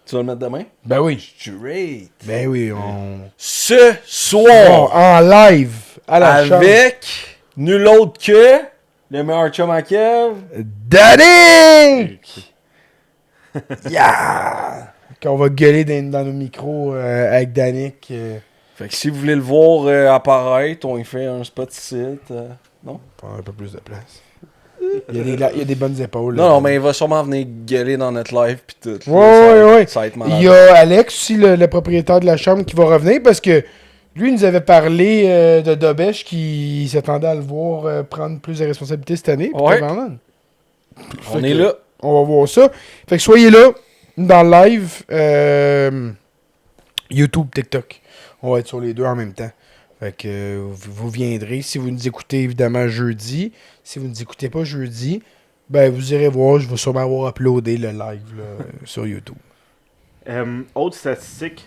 Tu vas le mettre demain? Ben oui. Straight. Ben oui, Ce soir, en live, à la chambre. avec nul autre que le meilleur chum à Kev, Danick! Yeah! Qu'on va gueuler dans nos micros avec Danick. Fait que si vous voulez le voir apparaître, on y fait un spot site. Non? Prendre un peu plus de place. Il y a des bonnes épaules. Non, mais il va sûrement venir gueuler dans notre live pis tout. Ouais. Ça va être malade. Il y a Alex aussi, le propriétaire de la chambre, qui va revenir parce que lui, il nous avait parlé de Dobesh qui s'attendait à le voir prendre plus de responsabilités cette année. Ouais. On est là. On va voir ça. Fait que soyez là, dans le live, YouTube, TikTok. On va être sur les deux en même temps. Fait que vous viendrez. Si vous nous écoutez évidemment jeudi, si vous ne nous écoutez pas jeudi, ben vous irez voir. Je vais sûrement avoir uploadé le live là, sur YouTube. Autre statistique,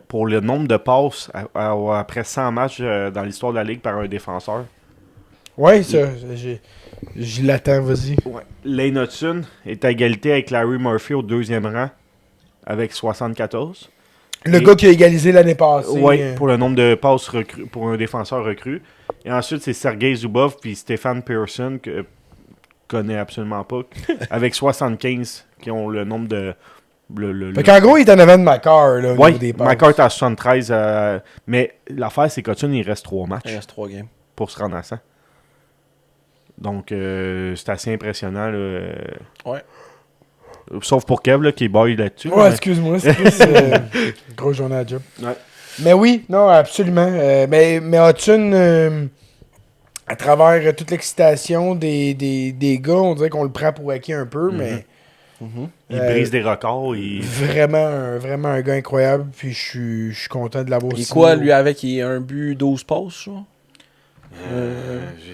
pour le nombre de passes après 100 matchs dans l'histoire de la Ligue par un défenseur. Ouais, ça, je l'attends, vas-y. Ouais. Lane Hudson est à égalité avec Larry Murphy au 2e rang avec 74. Le gars qui a égalisé l'année passée. Oui, pour le nombre de passes pour un défenseur recru. Et ensuite, c'est Sergei Zubov puis Stefan Pearson, que je connais absolument pas, avec 75, qui ont le nombre de... Fait qu'en gros, il est en avant de Makar, là, au oui, niveau des passes. Makar est à 73. Mais l'affaire, c'est qu'Hudson, il reste 3 matchs. Il reste 3 games. Pour se rendre à 100. Donc, c'est assez impressionnant. Là. Ouais. Sauf pour Kev, là, qui baille là-dessus. Ouais, mais... excuse-moi, c'est plus grosse journée à job. Ouais. Mais oui, non, absolument. Mais Hudson, à travers toute l'excitation des gars, on dirait qu'on le prend pour acquis un peu, mais... Il brise des records. Vraiment un gars incroyable, puis je suis content de l'avoir Et signé. quoi, lui, avec il a un but, 12 passes, ça?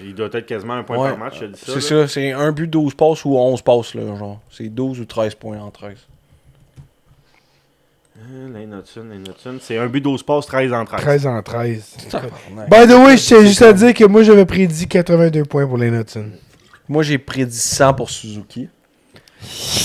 Il doit être quasiment un point Ouais. par match, je dis ça. C'est là. ça, c'est un but, 12 passes ou 11 passes, là, genre. C'est 12 ou 13 points en 13. Lane Hudson. C'est un but, 12 passes, 13 en 13. 13 en 13. Tabarnak. By the way, je tiens juste à dire que moi, j'avais prédit 82 points pour les Hudson. Moi, j'ai prédit 100 pour Suzuki.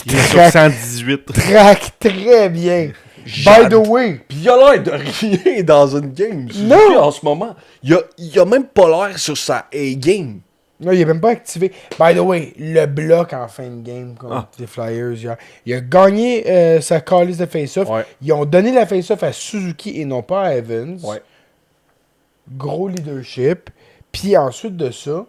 Il est sur 118. Traque très bien. By the way, Pis il a l'air de rien dans une game. Suzuki, Non. en ce moment. Il a même pas l'air sur sa A-game. non, il est même pas activé. By the way, le bloc en fin de game contre les Flyers hier. Il a gagné sa calice de face-off. Ouais. Ils ont donné la face-off à Suzuki et non pas à Evans. Ouais. Gros leadership. Puis ensuite de ça,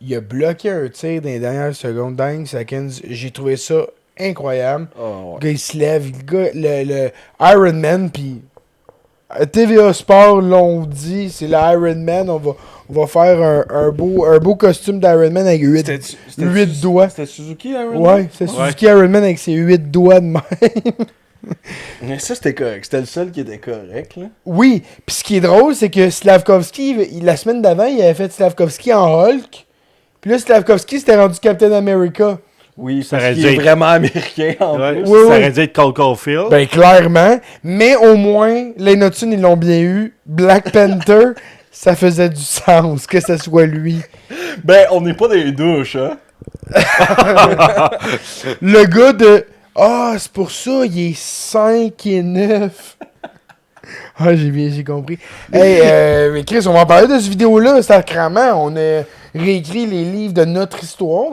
il a bloqué un tir dans les dernières secondes. Dying seconds. J'ai trouvé ça incroyable. Oh, Le gars, il se lève. Le Iron Man, puis TVA Sport l'ont dit, c'est le Iron Man. On va faire un beau costume d'Iron Man avec 8 doigts. C'était Suzuki, Iron Man? Ouais, c'est Suzuki Iron Man avec ses 8 doigts de même. Mais ça, c'était correct. C'était le seul qui était correct, là. Oui, puis ce qui est drôle, c'est que Slavkovski, la semaine d'avant, il avait fait Slavkovski en Hulk. Puis là, Slavkovski s'était rendu Captain America. Oui, Ça parce aurait qu'il dû est être- vraiment américain, en Ouais, plus. ça Oui, oui. aurait dû être Cole Caulfield. Ben, clairement. Mais au moins, les Hudson, ils l'ont bien eu. Black Panther, ça faisait du sens que ce soit lui. Ben, on n'est pas dans les douches, hein. Le gars de... Ah, c'est pour ça, il est 5 et 9. Ah, j'ai compris. Hey, mais Chris, on va en parler de cette vidéo-là, sacrément. On a réécrit les livres de notre histoire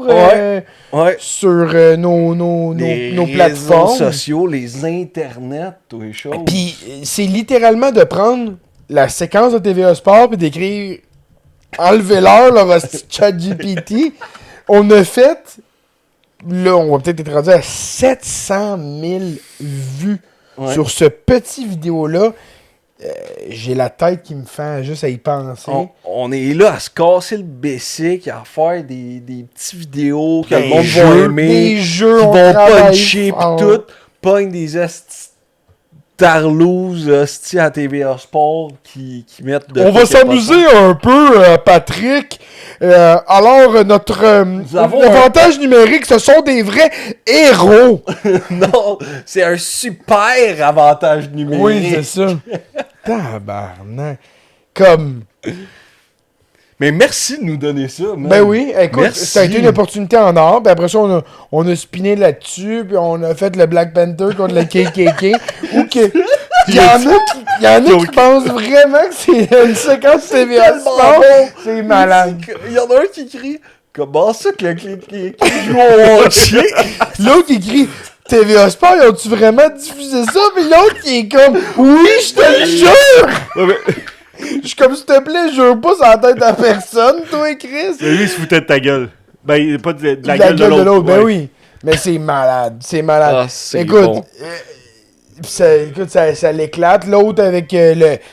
Ouais. sur nos Les plateformes. réseaux sociaux, les internets, toutes les choses. Puis c'est littéralement de prendre la séquence de TVA Sport puis d'écrire enlevez-leur leur hostie de ChatGPT. On a fait, là, on va peut-être être rendu à 700 000 vues Ouais. sur ce petit vidéo-là. J'ai la tête qui me fait juste à y penser. On est là à se casser le bessic, à faire des petits vidéos que Des le monde va jeux, aimer, des jeux, qui on vont travaille puncher pis fort. tout, pogne des esti tarlouses esti à TVA Sport qui mettent de On va quoi qu'il y a pas de s'amuser un peu, Patrick. Alors, notre avons avantage numérique, ce sont des vrais héros. Non, c'est un super avantage numérique. Oui, c'est ça. Tabarnak. Comme... Mais merci de nous donner ça, man. Ben oui, écoute, Merci. ça a été une opportunité en or. Puis après ça, on a spiné là-dessus. Puis on a fait le Black Panther contre le KKK. Ou que... Il y en a qui pensent vraiment que c'est une séquence TVA Tellement Sport. bon. C'est malade. Il y en a un qui crie « Comment ça que le qui joue au hockey? L'autre qui crie TVA Sport, ils ont-tu vraiment diffusé ça? Puis l'autre qui est comme oui, je te le jure! Je suis comme s'il te plaît, jure pas sur la tête à personne, toi, Chris. Mais lui, il se foutait de ta gueule. Ben, pas de la la gueule de l'autre. Ben ouais. oui. Mais c'est malade. C'est malade. Ah, c'est Écoute, bon. ça l'éclate. L'autre avec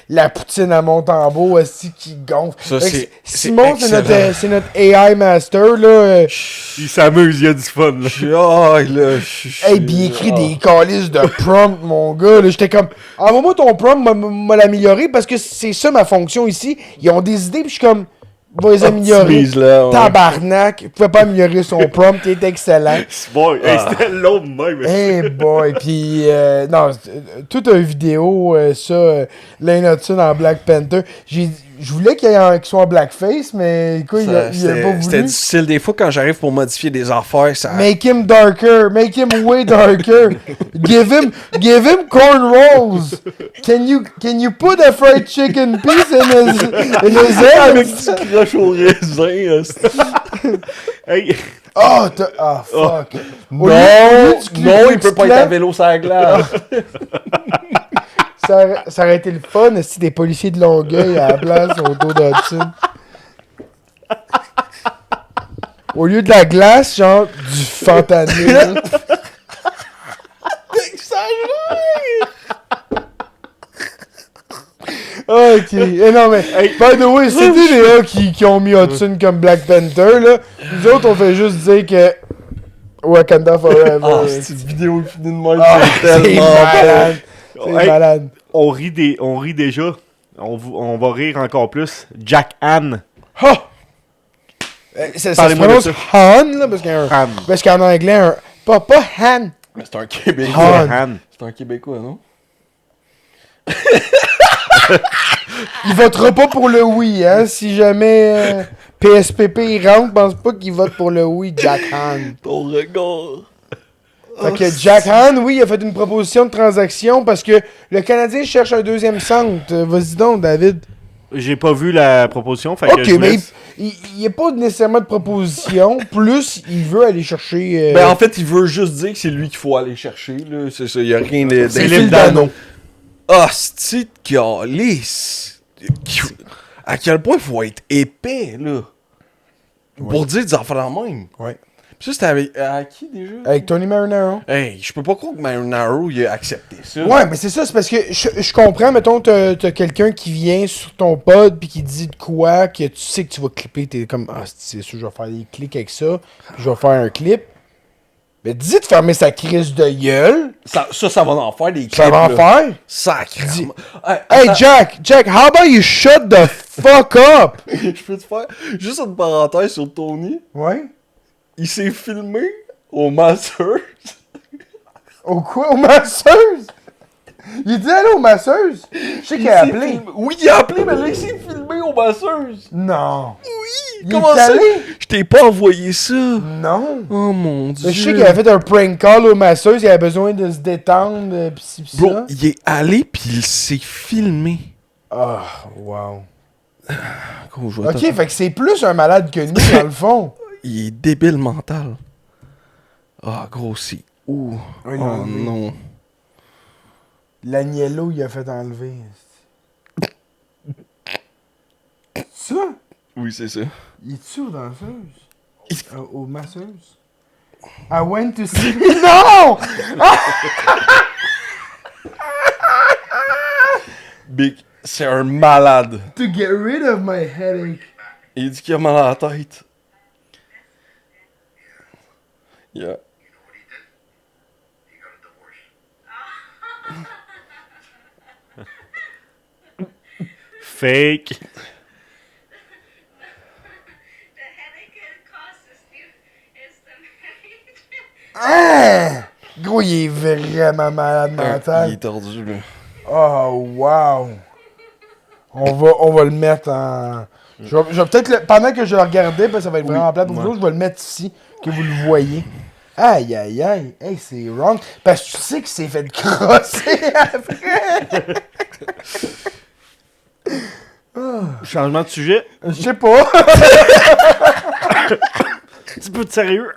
la poutine à Montembeau aussi qui gonfle. Ça, Fait que c'est Simon, c'est notre AI master. Là. Il s'amuse, il y a du fun. Là. Ah, là, Hey, puis il écrit des calices de prompt, mon gars. Là, j'étais comme, envoie-moi ton prompt, m'a l'améliorer parce que c'est ça ma fonction ici. Ils ont des idées, puis je suis comme, va les améliorer. Optimise-la, ouais. Tabarnak, il pouvait pas améliorer son prompt, il est excellent. C'est bon. Hey, c'était l'autre même. Hey boy, puis non, toute une vidéo, Lane Hudson en Black Panther. Je voulais qu'il soit en blackface, mais écoute, il a pas C'était voulu. difficile des fois quand j'arrive pour modifier des affaires. Ça... Make him darker, make him way darker. give him cornrows. Can you put a fried chicken piece in his head? Avec du croche au raisin. Hey, Fuck. Non, il il peut pas être à vélo sur la glace. Ça aurait été le fun si des policiers de Longueuil à la place autour de Hudson. Au lieu de la glace, genre du fentanyl. Ok. Et non, mais, by the way, c'était les gars qui ont mis Hudson comme Black Panther, là. Nous autres, on fait juste dire que Wakanda Forever. Ah, cette vidéo est finie de moi, c'est c'est tellement malade. C'est Hey. malade. on rit déjà. On va rire encore plus. Jack Han. Ha! Ça se Parlez-moi de prononce ça. Han, là, Han. parce qu'en anglais, pas Han. Mais c'est un Québécois. Han. Han. C'est un Québécois, non? Il votera pas pour le oui, hein. Si jamais PSPP il rentre, pense pas qu'il vote pour le oui, Jack Han. Ton regard. Fait que Jack Han, oui, il a fait une proposition de transaction parce que le Canadien cherche un deuxième centre. Vas-y donc, David. J'ai pas vu la proposition, fait que Ok, je vous mais laisse. il n'y a pas nécessairement de proposition. Plus, il veut aller chercher. Ben, en fait, il veut juste dire que c'est lui qu'il faut aller chercher, là. C'est ça, il y a rien de... c'est Philippe Phil Dano. Dano. Ah, c'est de calice. À quel point il faut être épais, là. Pour dire des affaires dans le même. Ouais. Puis ça, c'était avec à qui déjà? Avec Tony Marinaro. Hey, je peux pas croire que Marinaro il a accepté ça. Ouais, mais c'est ça, c'est parce que je comprends, mettons, t'as quelqu'un qui vient sur ton pod puis qui dit de quoi, que tu sais que tu vas clipper, t'es comme, ah, c'est sûr, je vais faire des clics avec ça, puis je vais faire un clip. Mais dis de fermer sa crise de gueule, Ça va en faire des clips, ça va en là. faire. Sacrément. Hey, Jack, how about you shut the fuck up? Je peux te faire juste une parenthèse sur Tony. Ouais? Il s'est filmé au Masters. Au quoi? Aux masseuses? Il était allé aux masseuses? Je sais qu'il a appelé. Oui, il a appelé, mais là, il s'est filmé au Masters. Non. Oui, Il comment est ça? allé? Je t'ai pas envoyé ça. Non. Oh mon dieu. Mais je sais qu'il avait fait un prank call aux masseuses, il avait besoin de se détendre, pis ci, pis Bro, ça. il est allé pis il s'est filmé. Ah, wow. Gros, je vais Ok, fait que c'est plus un malade que nous, dans le fond. Il est débile mental. Ah, gros, c'est où? Oui, Oh non, non. L'Agnello, il a fait enlever. Ça? Oui, c'est ça. Il est-tu aux danseuses? Aux masseuses? I went to see... Non! Big, c'est un malade. To get rid of my headache. Il dit qu'il a mal à la tête. Yeah. Fake. The headache it causes you is the Hein? Gros, il est vraiment malade Il est mental. tordu, là. Oh, wow. On va le mettre en... Je vais peut-être pendant que je le regardais, parce que ça va être vraiment plat pour vous autres, je vais le mettre ici, que vous le voyez. Aïe, aïe, aïe. Hey, c'est wrong. Parce que tu sais qu'il s'est fait crosser après. Changement de sujet. Je sais pas. Un petit peu de sérieux.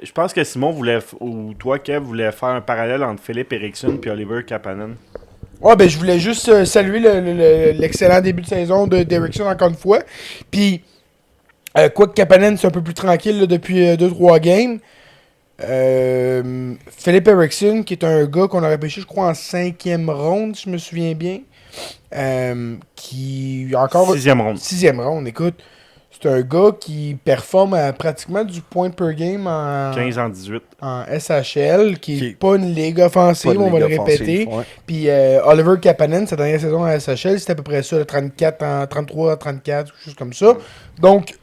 Je pense que Simon voulait, ou toi, Kev, voulait faire un parallèle entre Philippe Eriksson et Oliver Kapanen. Ouais, ben je voulais juste saluer l'excellent début de saison d'Erickson encore une fois. Puis, Quoique Kapanen, c'est un peu plus tranquille là, depuis 2-3 games. Philippe Eriksson, qui est un gars qu'on aurait pêché, je crois, en 5e ronde, si je me souviens bien. Qui encore 6e ronde. 6e ronde, écoute. C'est un gars qui performe à pratiquement du point per game en 15 en 18. En SHL, qui est pas une ligue offensive, on va le répéter. Ouais. Puis Oliver Kapanen, sa dernière saison en SHL, c'était à peu près ça, le 33 34, quelque chose comme ça. Donc,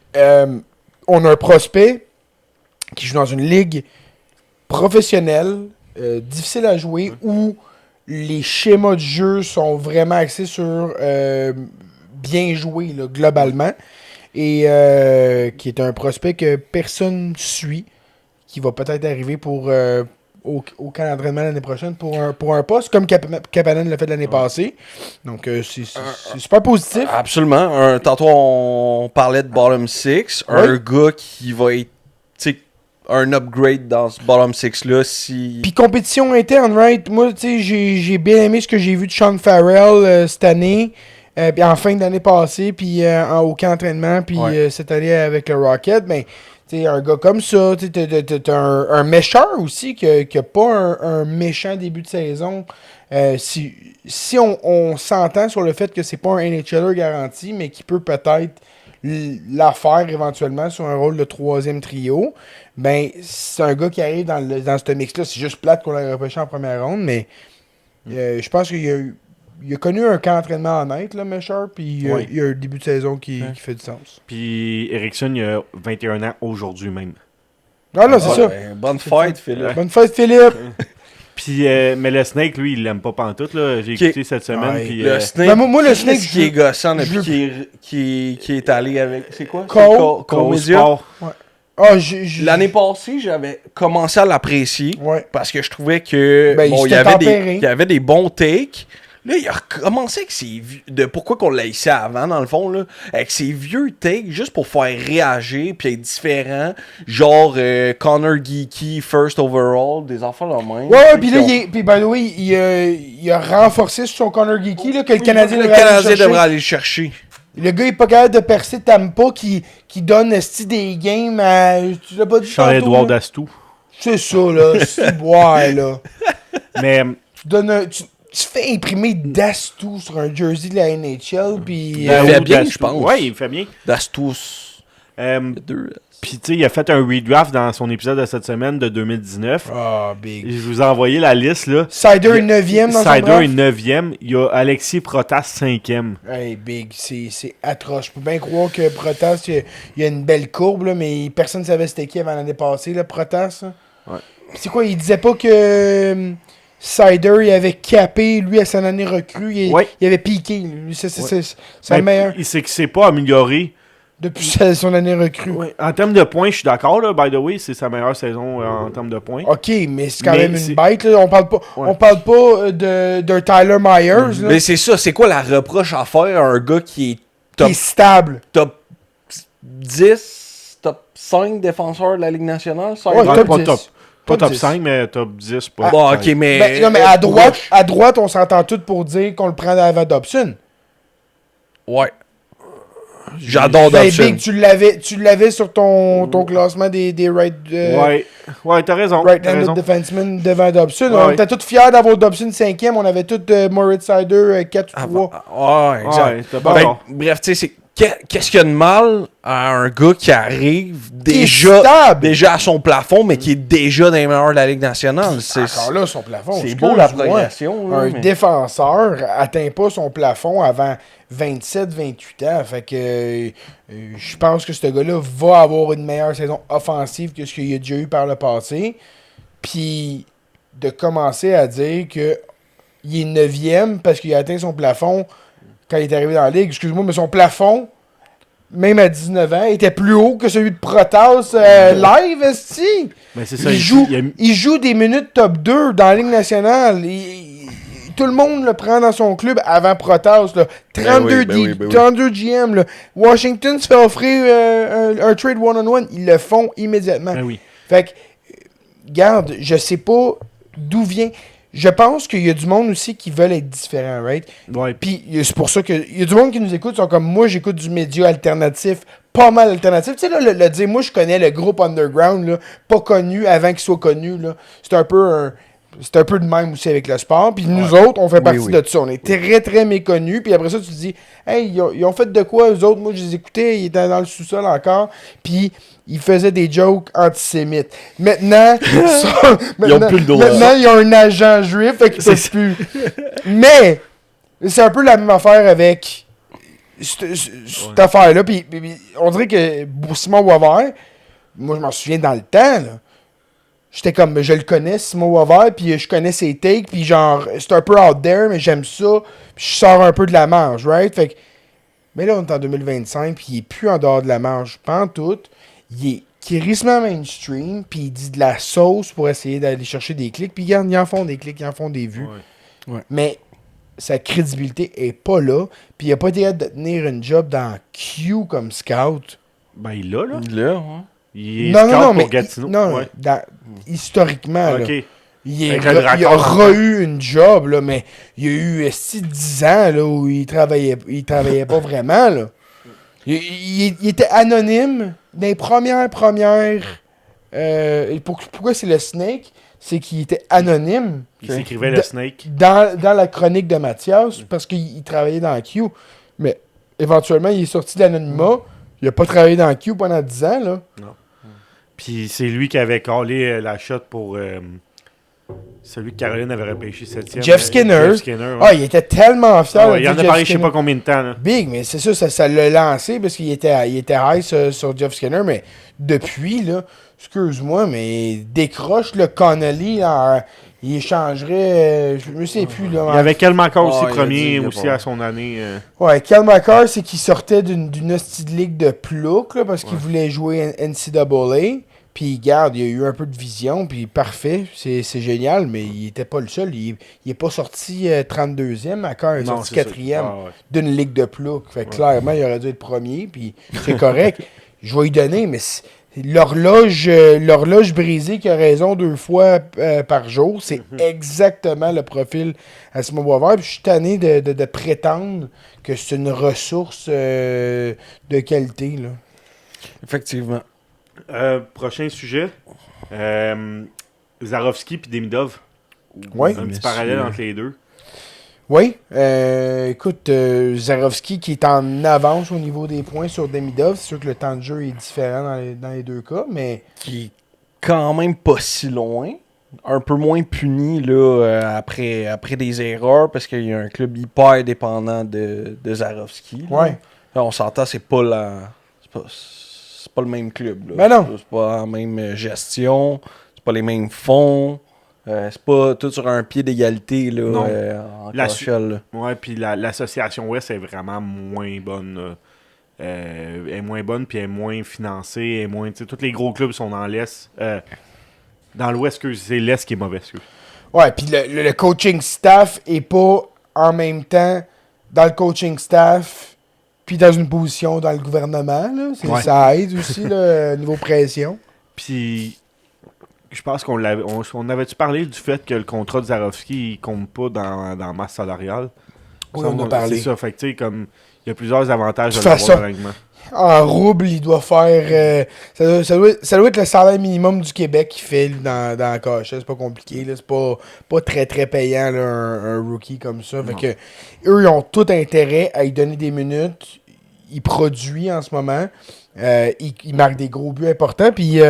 on a un prospect qui joue dans une ligue professionnelle, difficile à jouer, où les schémas de jeu sont vraiment axés sur bien jouer là, globalement. Et qui est un prospect que personne suit, qui va peut-être arriver pour au camp d'entraînement l'année prochaine pour un poste, comme Kapanen l'a fait l'année passée. Donc, c'est super positif. Absolument. Tantôt, on parlait de bottom 6. Un gars qui va être un upgrade dans ce bottom 6-là. Puis compétition interne, right? Moi, tu sais, j'ai bien aimé ce que j'ai vu de Sean Farrell cette année. Puis en fin d'année passée, puis au camp d'entraînement, puis cette année avec le Rocket, ben, t'sais, un gars comme ça, t'as un méchant aussi, qui a pas un méchant début de saison. Si on s'entend sur le fait que c'est pas un NHLer garanti, mais qui peut peut-être la faire éventuellement sur un rôle de 3e trio, ben, c'est un gars qui arrive dans ce mix-là. C'est juste plate qu'on l'a repêché en première ronde, mais je pense qu'il a connu un camp d'entraînement honnête, là, Mesher, puis il y a un début de saison qui fait du sens. Puis Eriksson, il a 21 ans aujourd'hui même. Ah non, c'est ça. Ben, bonne fête, Philippe. Bonne fête, Philippe. Puis, mais le Snake, lui, il l'aime pas pantoute, là. J'ai écouté cette semaine, puis... Le Snake, Ben, moi, le Snake, qui est gossant depuis qui est allé avec... C'est quoi? Cole Media. Sport. L'année passée, j'avais commencé à l'apprécier parce que je trouvais que Ben, il y avait des bons takes. Là, il a recommencé avec ses vieux... Pourquoi qu'on l'a ici avant, dans le fond, là? Avec ses vieux takes, juste pour faire réagir, puis être différent. Genre, Connor Geeky, first overall, des enfants là même. Ouais, puis là, puis by the way, il a renforcé sur son Connor Geeky, là, que le Canadien devrait aller le chercher. Le gars est pas capable de percer Tampa qui donne des games à... Tu l'as pas dit Charles-Édouard Dastou. C'est ça, là. C'est boire, là. Mais... Tu fais imprimer Dastou sur un jersey de la NHL, puis... Il fait bien, je pense. Ouais, il fait bien. Dastus. Puis, tu sais, il a fait un redraft dans son épisode de cette semaine de 2019. Ah, big. Je vous ai envoyé la liste, là. Sider est 9e dans son draft. Sider est 9e. Il y a Alexis Protas 5e. Hey, big. C'est atroce. Je peux bien croire que Protas, il y a une belle courbe, là, mais personne ne savait c'était qui avant l'année passée, là, Protas. Là. Ouais. C'est quoi, il disait pas que... Sider, il avait capé, lui, à son année recrue. Il avait piqué. C'est le meilleur. C'est qu'il s'est pas amélioré. Depuis son année recrue. Ouais. En termes de points, je suis d'accord, là. By the way, c'est sa meilleure saison en termes de points. OK, mais c'est quand même une bête, là. On parle pas de Tyler Myers, là. Mais c'est ça. C'est quoi la reproche à faire à un gars qui est qui est stable. Top 10, top 5 défenseurs de la Ligue nationale? Pas top 5, mais top 10. Bon, OK, mais... non, mais à droite, on s'entend tous pour dire qu'on le prend avant Dobson. Ouais. J'adore Dobson. Big, tu l'avais sur ton classement des right... Ouais, t'as raison. Right-handed defenseman devant Dobson. Ouais. On était tous fiers d'avoir Dobson 5e. On avait tous Moritz Sider 4 ou 3. Ouais, exact. Bref, tu sais, qu'est-ce qu'il y a de mal à un gars qui arrive déjà à son plafond, mais qui est déjà dans les meilleurs de la Ligue nationale? Encore là, son plafond. C'est beau la progression. Un défenseur atteint pas son plafond avant 27-28 ans. Fait que je pense que ce gars-là va avoir une meilleure saison offensive que ce qu'il a déjà eu par le passé. Puis de commencer à dire que il est 9e parce qu'il a atteint son plafond quand il est arrivé dans la Ligue. Excuse-moi, mais son plafond, même à 19 ans, était plus haut que celui de Protas live, esti. Mais c'est ça, il joue des minutes top 2 dans la Ligue nationale. Tout le monde le prend dans son club avant Protas. Là. 32 GM. Là. Washington se fait offrir un trade one-on-one. Ils le font immédiatement. Ben oui. Fait que, garde, je sais pas d'où vient... Je pense qu'il y a du monde aussi qui veulent être différents, right? Ouais. Puis c'est pour ça qu'il y a du monde qui nous écoute, sont comme moi, j'écoute du média alternatif pas mal alternatif. Tu sais, là, le dire, moi, je connais le groupe underground, là, pas connu avant qu'il soit connu, là. C'est un peu de même aussi avec le sport. Puis nous autres, on fait partie de ça. On est très, très méconnus. Puis après ça, tu te dis, hey, ils ont fait de quoi, eux autres? Moi, je les écoutais, ils étaient dans le sous-sol encore. Puis ils faisaient des jokes antisémites. Maintenant, ils ont plus le droit. Maintenant, ils ont un agent juif, fait qu'ils peuvent plus. Mais, c'est un peu la même affaire avec cette affaire-là. Puis on dirait que Simon Boisvert, moi, je m'en souviens dans le temps, là. J'étais comme, je le connais, Simon Boisvert, puis je connais ses takes, puis genre, c'est un peu out there, mais j'aime ça, puis je sors un peu de la marge, right? Fait que, mais là, on est en 2025, puis il est plus en dehors de la marge, pas en tout. Il est crissement mainstream, puis il dit de la sauce pour essayer d'aller chercher des clics, puis ils en font des clics, ils en font des vues. Ouais. Mais sa crédibilité est pas là, puis il a pas été hâte de tenir une job dans Q comme scout. Ben, il l'a, là. Là, ouais. Il est scout pour Gatineau. Historiquement, OK. là. Il Avec a re-eu une job, là, mais il y a eu 10 ans là, où il travaillait pas vraiment. Là. Il était anonyme dans les premières. Pourquoi c'est le Snake? C'est qu'il était anonyme. Il s'écrivait le Snake. Dans la chronique de Mathias, parce qu'il travaillait dans Q. Mais éventuellement, il est sorti de l'anonymat. Il a pas travaillé dans Q pendant 10 ans. Là. Non. Puis c'est lui qui avait collé la shot pour celui que Caroline avait repêché 7e. Jeff Skinner. Il était tellement fier. Il en a parlé je sais pas combien de temps. Là. Big, mais c'est ça l'a lancé parce qu'il était high sur Jeff Skinner, mais depuis, là, excuse-moi, mais décroche le Connolly, là, il échangerait, je me sais plus. Là, il y avait Kel McCall aussi premier aussi à son année. Ouais, Kel McCall, c'est qu'il sortait d'une hostie de ligue de plouc, là, parce qu'il voulait jouer NCAA. Puis, garde, il a eu un peu de vision, puis parfait, c'est génial, mais il était pas le seul. Il est pas sorti 32e, McCall est sorti 4e d'une ligue de plouc. Fait que clairement, il aurait dû être premier, puis c'est correct. Je vais lui donner, mais l'horloge brisée qui a raison 2 fois par jour, c'est exactement le profil à Simon Boisvert. Puis je suis tanné de prétendre que c'est une ressource de qualité. Là. Effectivement. Prochain sujet. Zarovski puis Demidov. Oui. Un petit parallèle entre les deux. Oui. Écoute, Zarovski qui est en avance au niveau des points sur Demidov. C'est sûr que le temps de jeu est différent dans les deux cas, mais... Qui est quand même pas si loin. Un peu moins puni là, après des erreurs, parce qu'il y a un club hyper dépendant de Zarovski. Oui. On s'entend, c'est pas le même club. Là. Ben non. C'est pas la même gestion, c'est pas les mêmes fonds. C'est pas tout sur un pied d'égalité là, en KHL. Ouais, puis l'association Ouest est vraiment moins bonne. Elle est moins bonne, puis elle est moins financée. Tous les gros clubs sont dans l'Est. Dans l'Ouest, c'est l'Est qui est mauvais. Ouais, puis le coaching staff est pas en même temps dans le coaching staff puis dans une position dans le gouvernement. Là. Ça aide aussi, là, niveau pression. Puis... Je pense qu'on avait-tu parlé du fait que le contrat de Zarovski il compte pas dans la masse salariale? Oui, on a parlé. C'est ça, fait que tu sais, comme il y a plusieurs avantages de l'avoir dans l'alignement. En rouble, il doit faire... ça doit être le salaire minimum du Québec qu'il fait dans la KHL. C'est pas compliqué. Là. C'est pas très, très payant là, un rookie comme ça. Fait que, eux, ils ont tout intérêt à lui donner des minutes. Il produit en ce moment. Il marque des gros buts importants. Puis...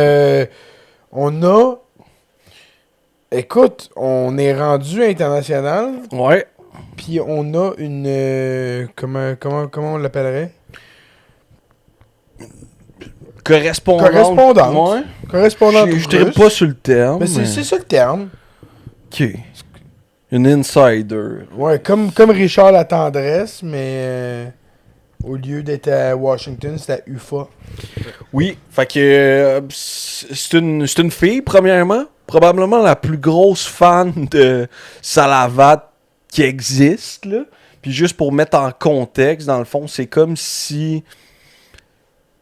Écoute, on est rendu international. Ouais. Puis on a une... comment on l'appellerait? Correspondante. Ouais. Correspondante. Je dirais pas sur le terme. Mais c'est ça le terme. OK. Une insider. Ouais, comme Richard la tendresse, mais... au lieu d'être à Washington, c'est à UFA. Oui, fait que c'est une fille, premièrement. Probablement la plus grosse fan de Salavat qui existe, là. Puis juste pour mettre en contexte, dans le fond, c'est comme si...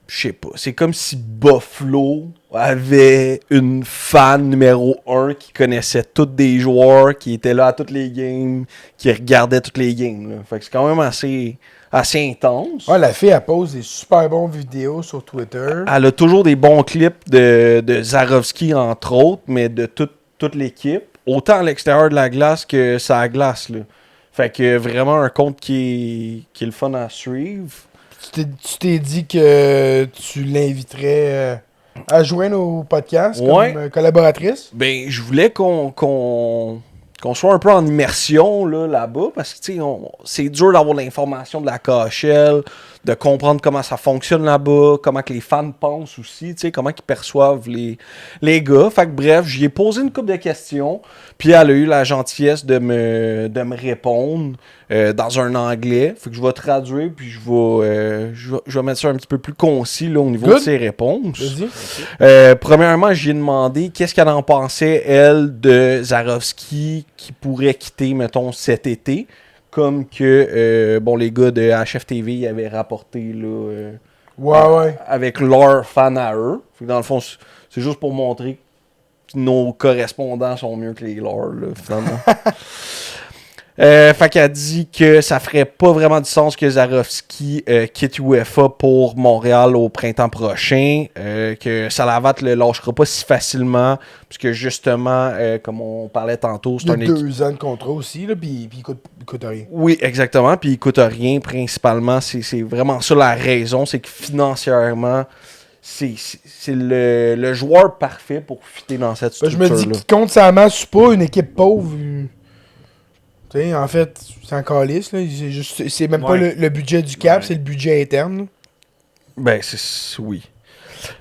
Je sais pas. C'est comme si Buffalo avait une fan numéro 1 qui connaissait tous des joueurs, qui était là à toutes les games, qui regardait toutes les games, là. Fait que c'est quand même assez assez intense. Ouais, la fille, elle pose des super bons vidéos sur Twitter. Elle a toujours des bons clips de Zarovski, entre autres, mais de toute l'équipe. Autant à l'extérieur de la glace que sur la glace, là. Fait que vraiment un compte qui est le fun à suivre. Tu t'es dit que tu l'inviterais à joindre au podcast comme collaboratrice? Ben, je voulais qu'on soit un peu en immersion là-bas, parce que tu sais, c'est dur d'avoir l'information de la KHL, de comprendre comment ça fonctionne là-bas, comment que les fans pensent aussi, tu sais, comment ils perçoivent les gars. Fait que bref, j'y ai posé une couple de questions, puis elle a eu la gentillesse de me répondre dans un anglais. Fait que je vais traduire, puis je vais mettre ça un petit peu plus concis là, au niveau de ses réponses. Premièrement, j'ai demandé qu'est-ce qu'elle en pensait, elle, de Zarovski qui pourrait quitter, mettons, cet été. Comme que, les gars de HFTV y avaient rapporté, là, avec leur fan à eux. Fait que dans le fond, c'est juste pour montrer que nos correspondants sont mieux que les leurs, là, finalement. Fait qu'elle dit que ça ferait pas vraiment du sens que Zarovski quitte UEFA pour Montréal au printemps prochain, que Salavat le lâchera pas si facilement, puisque justement, comme on parlait tantôt, c'est un 2 ans de contrat aussi, là, puis il coûte rien. Oui, exactement, puis il coûte rien principalement, c'est vraiment ça la raison, c'est que financièrement, c'est le joueur parfait pour fitter dans cette structure-là. Je me dis qu'il compte sa masse ou pas, une équipe pauvre... En fait, c'est un calice, là. C'est même pas le budget du cap, c'est le budget interne. Là. Ben, oui.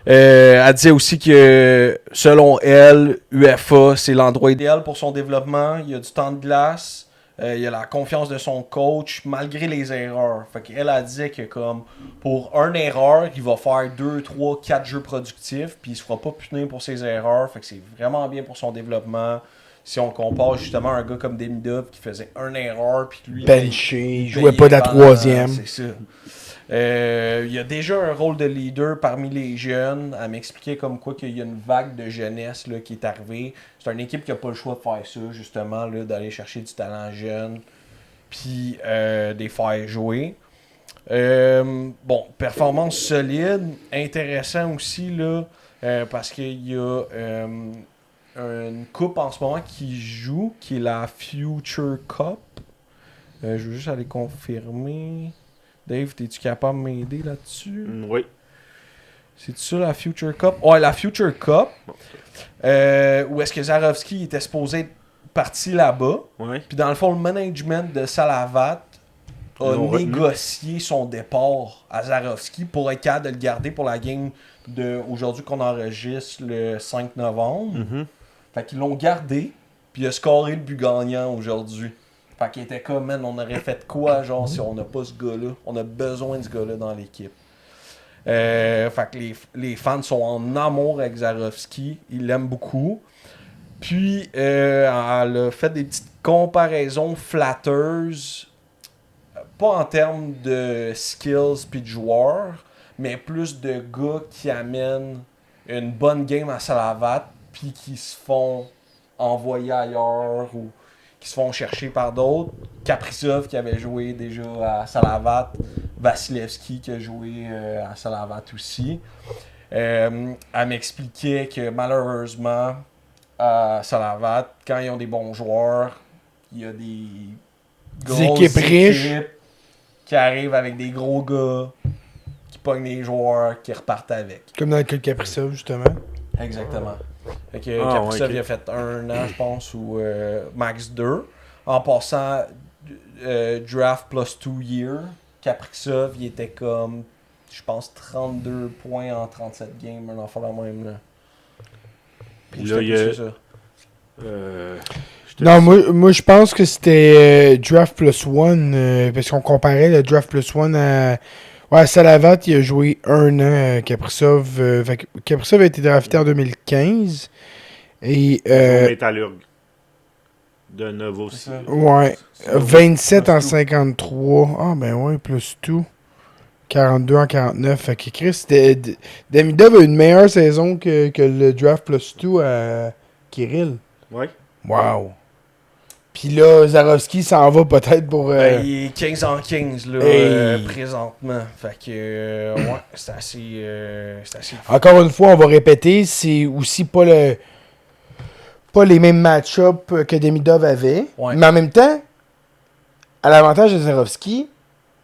Elle disait aussi que, selon elle, UEFA, c'est l'endroit idéal pour son développement. Il y a du temps de glace, il y a la confiance de son coach, malgré les erreurs. Fait qu'elle a dit que, comme, pour une erreur, il va faire 2, 3, 4 jeux productifs, puis il se fera pas punir pour ses erreurs. Fait que c'est vraiment bien pour son développement. Si on compare justement un gars comme Demidov qui faisait une erreur, puis lui... Benché, il jouait pas de la troisième. C'est ça. Il y a déjà un rôle de leader parmi les jeunes. Elle m'expliquait comme quoi qu'il y a une vague de jeunesse là, qui est arrivée. C'est une équipe qui n'a pas le choix de faire ça, justement, là, d'aller chercher du talent jeune, puis des faire jouer. Performance solide, intéressant aussi, là, parce qu'il y a... une coupe en ce moment qui joue, qui est la Future Cup. Je veux juste aller confirmer. Dave, es-tu capable de m'aider là-dessus? Oui. C'est ça la Future Cup? Ouais, la Future Cup. Où est-ce que Zarovski était supposé être parti là-bas. Ouais. Puis dans le fond, le management de Salavat a négocié son départ à Zarovski pour être capable de le garder pour la game d'aujourd'hui qu'on enregistre le 5 novembre. Mm-hmm. Fait qu'ils l'ont gardé, puis il a scoré le but gagnant aujourd'hui. Fait qu'il était comme, man, on aurait fait quoi, genre, si on n'a pas ce gars-là? On a besoin de ce gars-là dans l'équipe. Fait que les fans sont en amour avec Zarovski. Ils l'aiment beaucoup. Puis, elle a fait des petites comparaisons flatteuses. Pas en termes de skills puis de joueurs, mais plus de gars qui amènent une bonne game à Salavat puis qui se font envoyer ailleurs ou qui se font chercher par d'autres. Kaprizov qui avait joué déjà à Salavat, Vasilevski qui a joué à Salavat aussi. Elle m'expliquait que malheureusement à Salavat, quand ils ont des bons joueurs, il y a des grosses équipes riches qui arrivent avec des gros gars qui pognent les joueurs qui repartent avec. Comme dans le cas de Kaprizov, justement. Exactement. Fait que Kaprizov il a fait 1 an, je pense, ou max 2. En passant draft plus 2 years, Kaprizov il était comme, je pense, 32 points en 37 games, un enfant la même. Là. Puis là, il y a... ça. Non, moi je pense que c'était Draft Plus One, parce qu'on comparait le Draft Plus One à... Ouais, Salavat, il a joué 1 an, Kaprizov. Kaprizov a été drafté en 2015. Et... Métallurgue. De Novo aussi. Ouais, 27 en 53. Ah, ben ouais, plus tout. 42 en 49. Fait que Chris, Demidov a une meilleure saison que le Draft Plus 2 à Kirill. Ouais. Wow. Puis là, Zarovski s'en va peut-être pour... Ben, il est 15 en 15 là, Hey. présentement. Fait que, ouais, c'est assez fou. Encore une fois, on va répéter, c'est aussi pas les mêmes match-ups que Demidov avait. Ouais. Mais en même temps, à l'avantage de Zarovski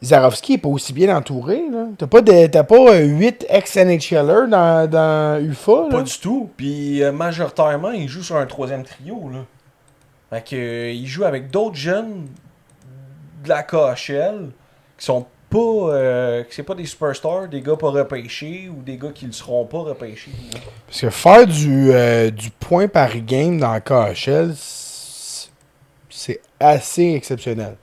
est pas aussi bien entouré. Là. T'as pas 8 ex-NHLers dans UFA. Là. Pas du tout. Puis majoritairement, il joue sur un troisième trio. Là. Fait que, il joue avec d'autres jeunes de la KHL qui sont pas. Que c'est pas des superstars, des gars pas repêchés ou des gars qui ne seront pas repêchés. Là. Parce que faire du point par game dans la KHL, c'est assez exceptionnel.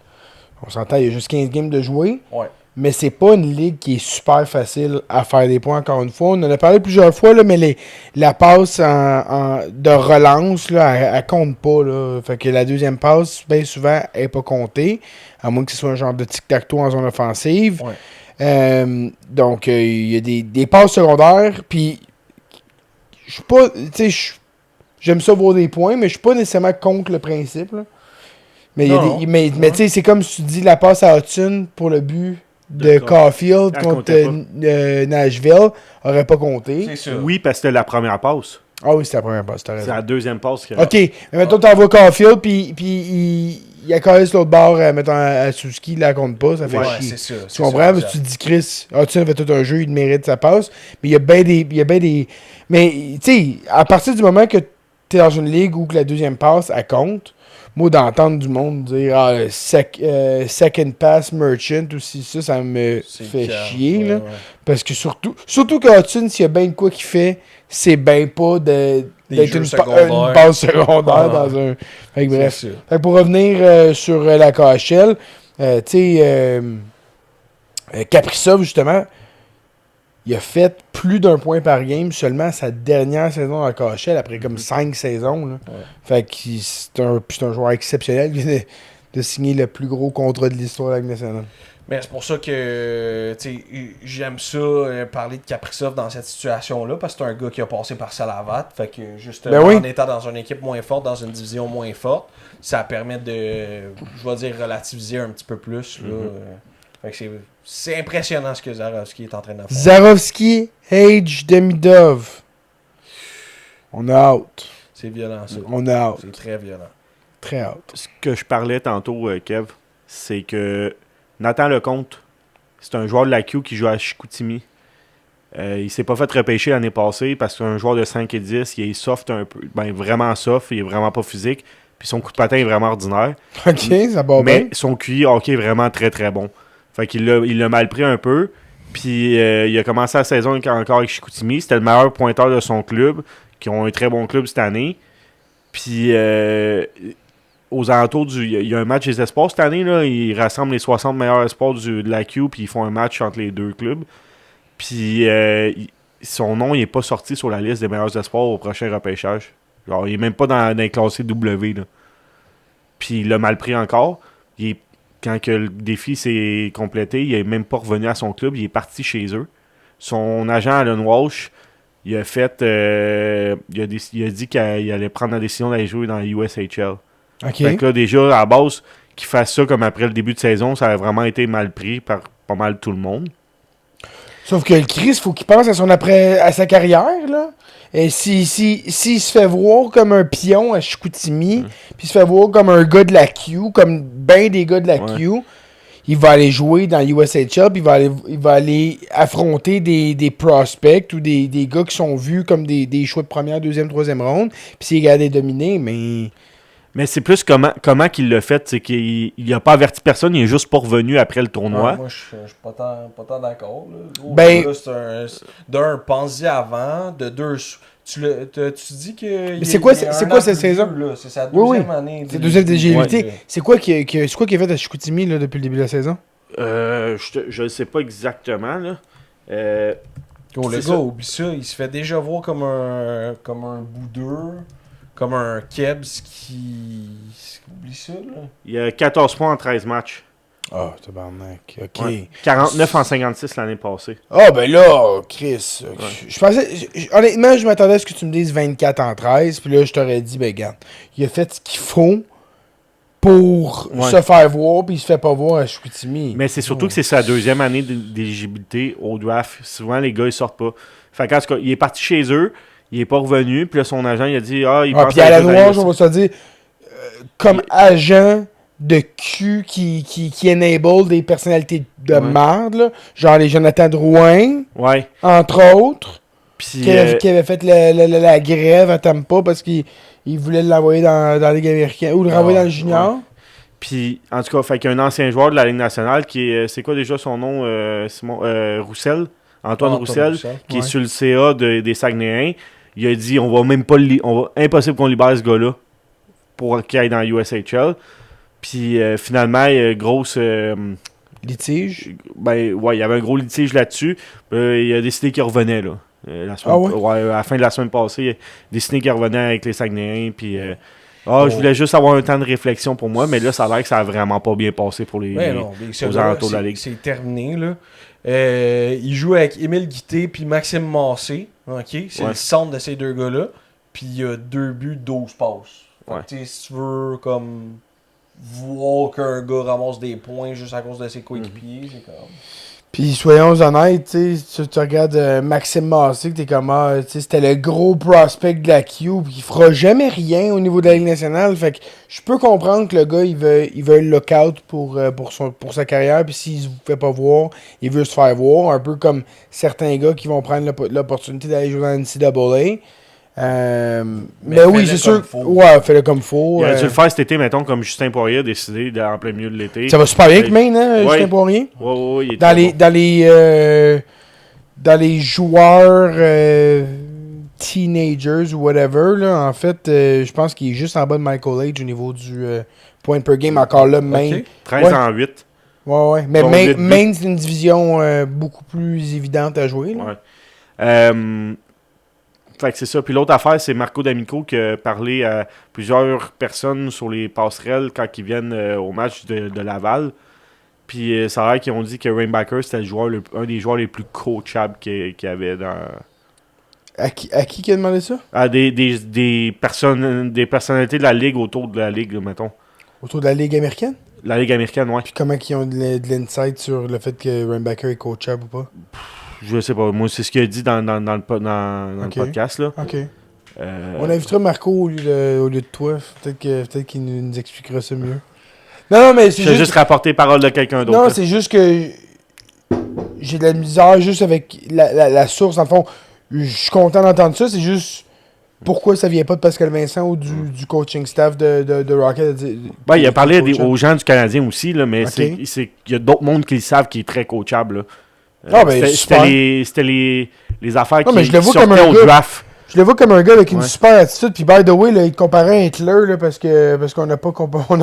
On s'entend, il y a juste 15 games de jouer. Ouais. Mais c'est pas une ligue qui est super facile à faire des points, encore une fois. On en a parlé plusieurs fois, là, mais la passe de relance, là, elle compte pas. Là. Fait que la deuxième passe, bien souvent, elle n'est pas comptée. À moins que ce soit un genre de tic-tac-toe en zone offensive. Ouais. Donc, il y a des passes secondaires. Puis, je suis pas... Tu sais, j'aime ça voir des points, mais je suis pas nécessairement contre le principe. Là. Mais, mais tu sais, c'est comme si tu dis la passe à Hudson pour le but de Caulfield contre Nashville aurait pas compté. C'est sûr. Oui, parce que c'était la première passe. Ah oui, c'était la première passe, t'as C'est raison. la deuxième passe. Ok, mais mettons, t'envoies Caulfield, puis il a collé sur l'autre bord, mettons, à Suzuki, il la compte pas, ça fait Ouais, chier. c'est sûr. Tu comprends? Parce que tu te dis, Chris, Hudson fait tout un jeu, il mérite sa passe, mais il y a bien des... Mais, tu sais, à partir du moment que t'es dans une ligue où que la deuxième passe, elle compte, moi, d'entendre du monde dire second pass merchant aussi, ça me fait chier. Là. Ouais. Parce que surtout que Hudson, s'il y a bien de quoi qu'il fait, c'est bien pas d'être une passe secondaire dans un. Fait que, bref. Fait que pour revenir sur la KHL, tu sais, Kaprizov, justement, il a fait plus d'un point par game seulement sa dernière saison dans la KHL après comme 5 saisons. Là. Ouais. Fait que c'est un joueur exceptionnel qui vient de signer le plus gros contrat de l'histoire de la Ligue nationale. Mais c'est pour ça que j'aime ça parler de Kaprizov dans cette situation-là, parce que c'est un gars qui a passé par Salavat. Fait que justement, en étant dans une équipe moins forte, dans une division moins forte, ça permet de, je vais dire, relativiser un petit peu plus. Là, fait que c'est impressionnant ce que Zarovski est en train de faire. Zarovski, Age, Demidov. On a out. C'est violent, ça. On a out. C'est très violent. Très out. Ce que je parlais tantôt, Kev, c'est que Nathan Lecomte, c'est un joueur de la Q qui joue à Chicoutimi. Il s'est pas fait repêcher l'année passée parce qu'un joueur de 5 et 10, il est soft un peu. Ben, vraiment soft, il est vraiment pas physique. Puis son coup de patin est vraiment ordinaire. Ok, ça va bien. Mais son QI hockey est vraiment très très bon. Fait qu'il l'a mal pris un peu. Puis il a commencé la saison encore avec Chicoutimi. C'était le meilleur pointeur de son club, qui ont un très bon club cette année. Puis aux alentours il y a un match des espoirs cette année. Là, ils rassemblent les 60 meilleurs espoirs de la Q, puis ils font un match entre les deux clubs. Puis son nom, il n'est pas sorti sur la liste des meilleurs espoirs au prochain repêchage. Genre, il n'est même pas dans les classés W. Là. Puis il l'a mal pris encore. Quand que le défi s'est complété, il n'est même pas revenu à son club. Il est parti chez eux. Son agent, Alan Walsh, il a dit qu'il allait prendre la décision d'aller jouer dans la USHL. Ok. Fait que là, déjà, à la base, qu'il fasse ça comme après le début de saison, ça a vraiment été mal pris par pas mal tout le monde. Sauf que le Chris, faut qu'il pense à sa carrière, là. Et s'il se fait voir comme un pion à Chicoutimi, puis il se fait voir comme un gars de la Q, comme ben des gars de la Q, il va aller jouer dans USHL, puis il va aller affronter des prospects ou des gars qui sont vus comme des choix de première, deuxième, troisième ronde, puis s'il est capable de les dominer, mais... Mais c'est plus comment qu'il l'a fait, c'est qu'il n'a pas averti personne, il est juste pas revenu après le tournoi. Moi, je suis pas tant d'accord. Ben- D'un, pense-y avant. De deux, tu dis que... Mais c'est quoi cette saison? C'est sa deuxième année. C'est deuxième d'éligibilité. Ouais. C'est quoi qui a fait à Chicoutimi là, depuis le début de la saison? Je ne sais pas exactement. Là. Le c'est gars, ça. oublie ça. Il se fait déjà voir comme un boudeur, comme un Kebs qui... Oublie ça, là. Il y a 14 points en 13 matchs. Ah, tabarnak. OK. Ouais. 49 en 56 l'année passée. Ah, ben là, Chris. Je pensais... honnêtement, je m'attendais à ce que tu me dises 24 en 13, puis là, je t'aurais dit, ben, regarde, il a fait ce qu'il faut pour Ouais. se faire voir, puis il se fait pas voir à Chicoutimi. Mais c'est surtout que c'est sa deuxième année d'éligibilité au draft. Souvent, les gars, ils sortent pas. Fait qu'en tout cas, il est parti chez eux, il est pas revenu, puis là, son agent, il a dit « Ah, il pense Puis à la jouer dans noire, les- on va se dire, comme agent de Q qui enable des personnalités de Ouais. merde, là, genre les Jonathan Drouin, Ouais. entre autres, Puis, qui avait fait la grève à Tampa parce qu'il voulait l'envoyer dans la Ligue américaine, ou le renvoyer dans le junior. puis, en tout cas, fait qu'il y a un ancien joueur de la Ligue nationale qui est... c'est quoi déjà son nom? Simon Roussel? Antoine Roussel, qui est sur le CA des Saguenayens. Il a dit on va impossible qu'on libère ce gars-là pour qu'il aille dans l'USHL. Puis finalement, il y a grosse. Litige. Ben ouais, il y avait un gros litige là-dessus. Il a décidé qu'il revenait là. La semaine, à la fin de la semaine passée, il a décidé qu'il revenait avec les Saguenayens. Puis je voulais juste avoir un temps de réflexion pour moi, mais là, ça a l'air que ça a vraiment pas bien passé pour les aux alentours de la Ligue. C'est terminé, là. Il joue avec Émile Guité puis Maxime Massé. OK? C'est le centre de ces deux gars-là. Puis il y a 2 buts, 12 passes. Fait que, tu sais, si tu veux, comme, voir qu'un gars ramasse des points juste à cause de ses coéquipiers, c'est comme... Puis soyons honnêtes, tu regardes Maxime Massé, que t'es comme, c'était le gros prospect de la Q, puis il fera jamais rien au niveau de la Ligue nationale. Fait que je peux comprendre que le gars, il veut le lock-out pour sa carrière, puis s'il se fait pas voir, il veut se faire voir. Un peu comme certains gars qui vont prendre l'opportunité d'aller jouer dans la NCAA. Mais oui, c'est sûr. Ouais, fais-le comme faut. Il a dû le faire cet été, mettons, comme Justin Poirier a décidé en plein milieu de l'été. Ça va super bien avec Maine, hein, Justin Poirier? Ouais, il est dans les joueurs teenagers ou whatever, là, en fait, je pense qu'il est juste en bas de Michael Age au niveau du point per game. Encore là, Maine. 13 en 8. Ouais. Mais Donc, Maine, c'est une division beaucoup plus évidente à jouer. Là. Ouais. Fait que c'est ça. Puis l'autre affaire, c'est Marco D'Amico qui a parlé à plusieurs personnes sur les passerelles quand ils viennent au match de Laval. Puis ça a l'air qu'ils ont dit que Rainbacker, c'était un des joueurs les plus coachables qu'il y avait dans... À qui a demandé ça? À des personnalités de la Ligue autour de la Ligue, là, mettons. Autour de la Ligue américaine? La Ligue américaine, ouais. Puis comment ils ont de l'insight sur le fait que Rainbacker est coachable ou pas? Je sais pas. Moi, c'est ce qu'il a dit dans le podcast, là. OK. On invitera Marco au lieu de toi. Peut-être qu'il nous expliquera ça mieux. Non, mais c'est juste rapporter parole de quelqu'un d'autre. Non, c'est juste que j'ai de la misère juste avec la source. Dans le fond, je suis content d'entendre ça. C'est juste pourquoi ça vient pas de Pascal Vincent ou du coaching staff de Rocket. Il a parlé aux gens du Canadien aussi, là, mais il y a d'autres mondes qui le savent qui est très coachable. C'était les affaires qui sortaient au draft. Je le vois comme un gars avec une super attitude. Puis, by the way, là, il te comparait à Hitler là, parce qu'on n'a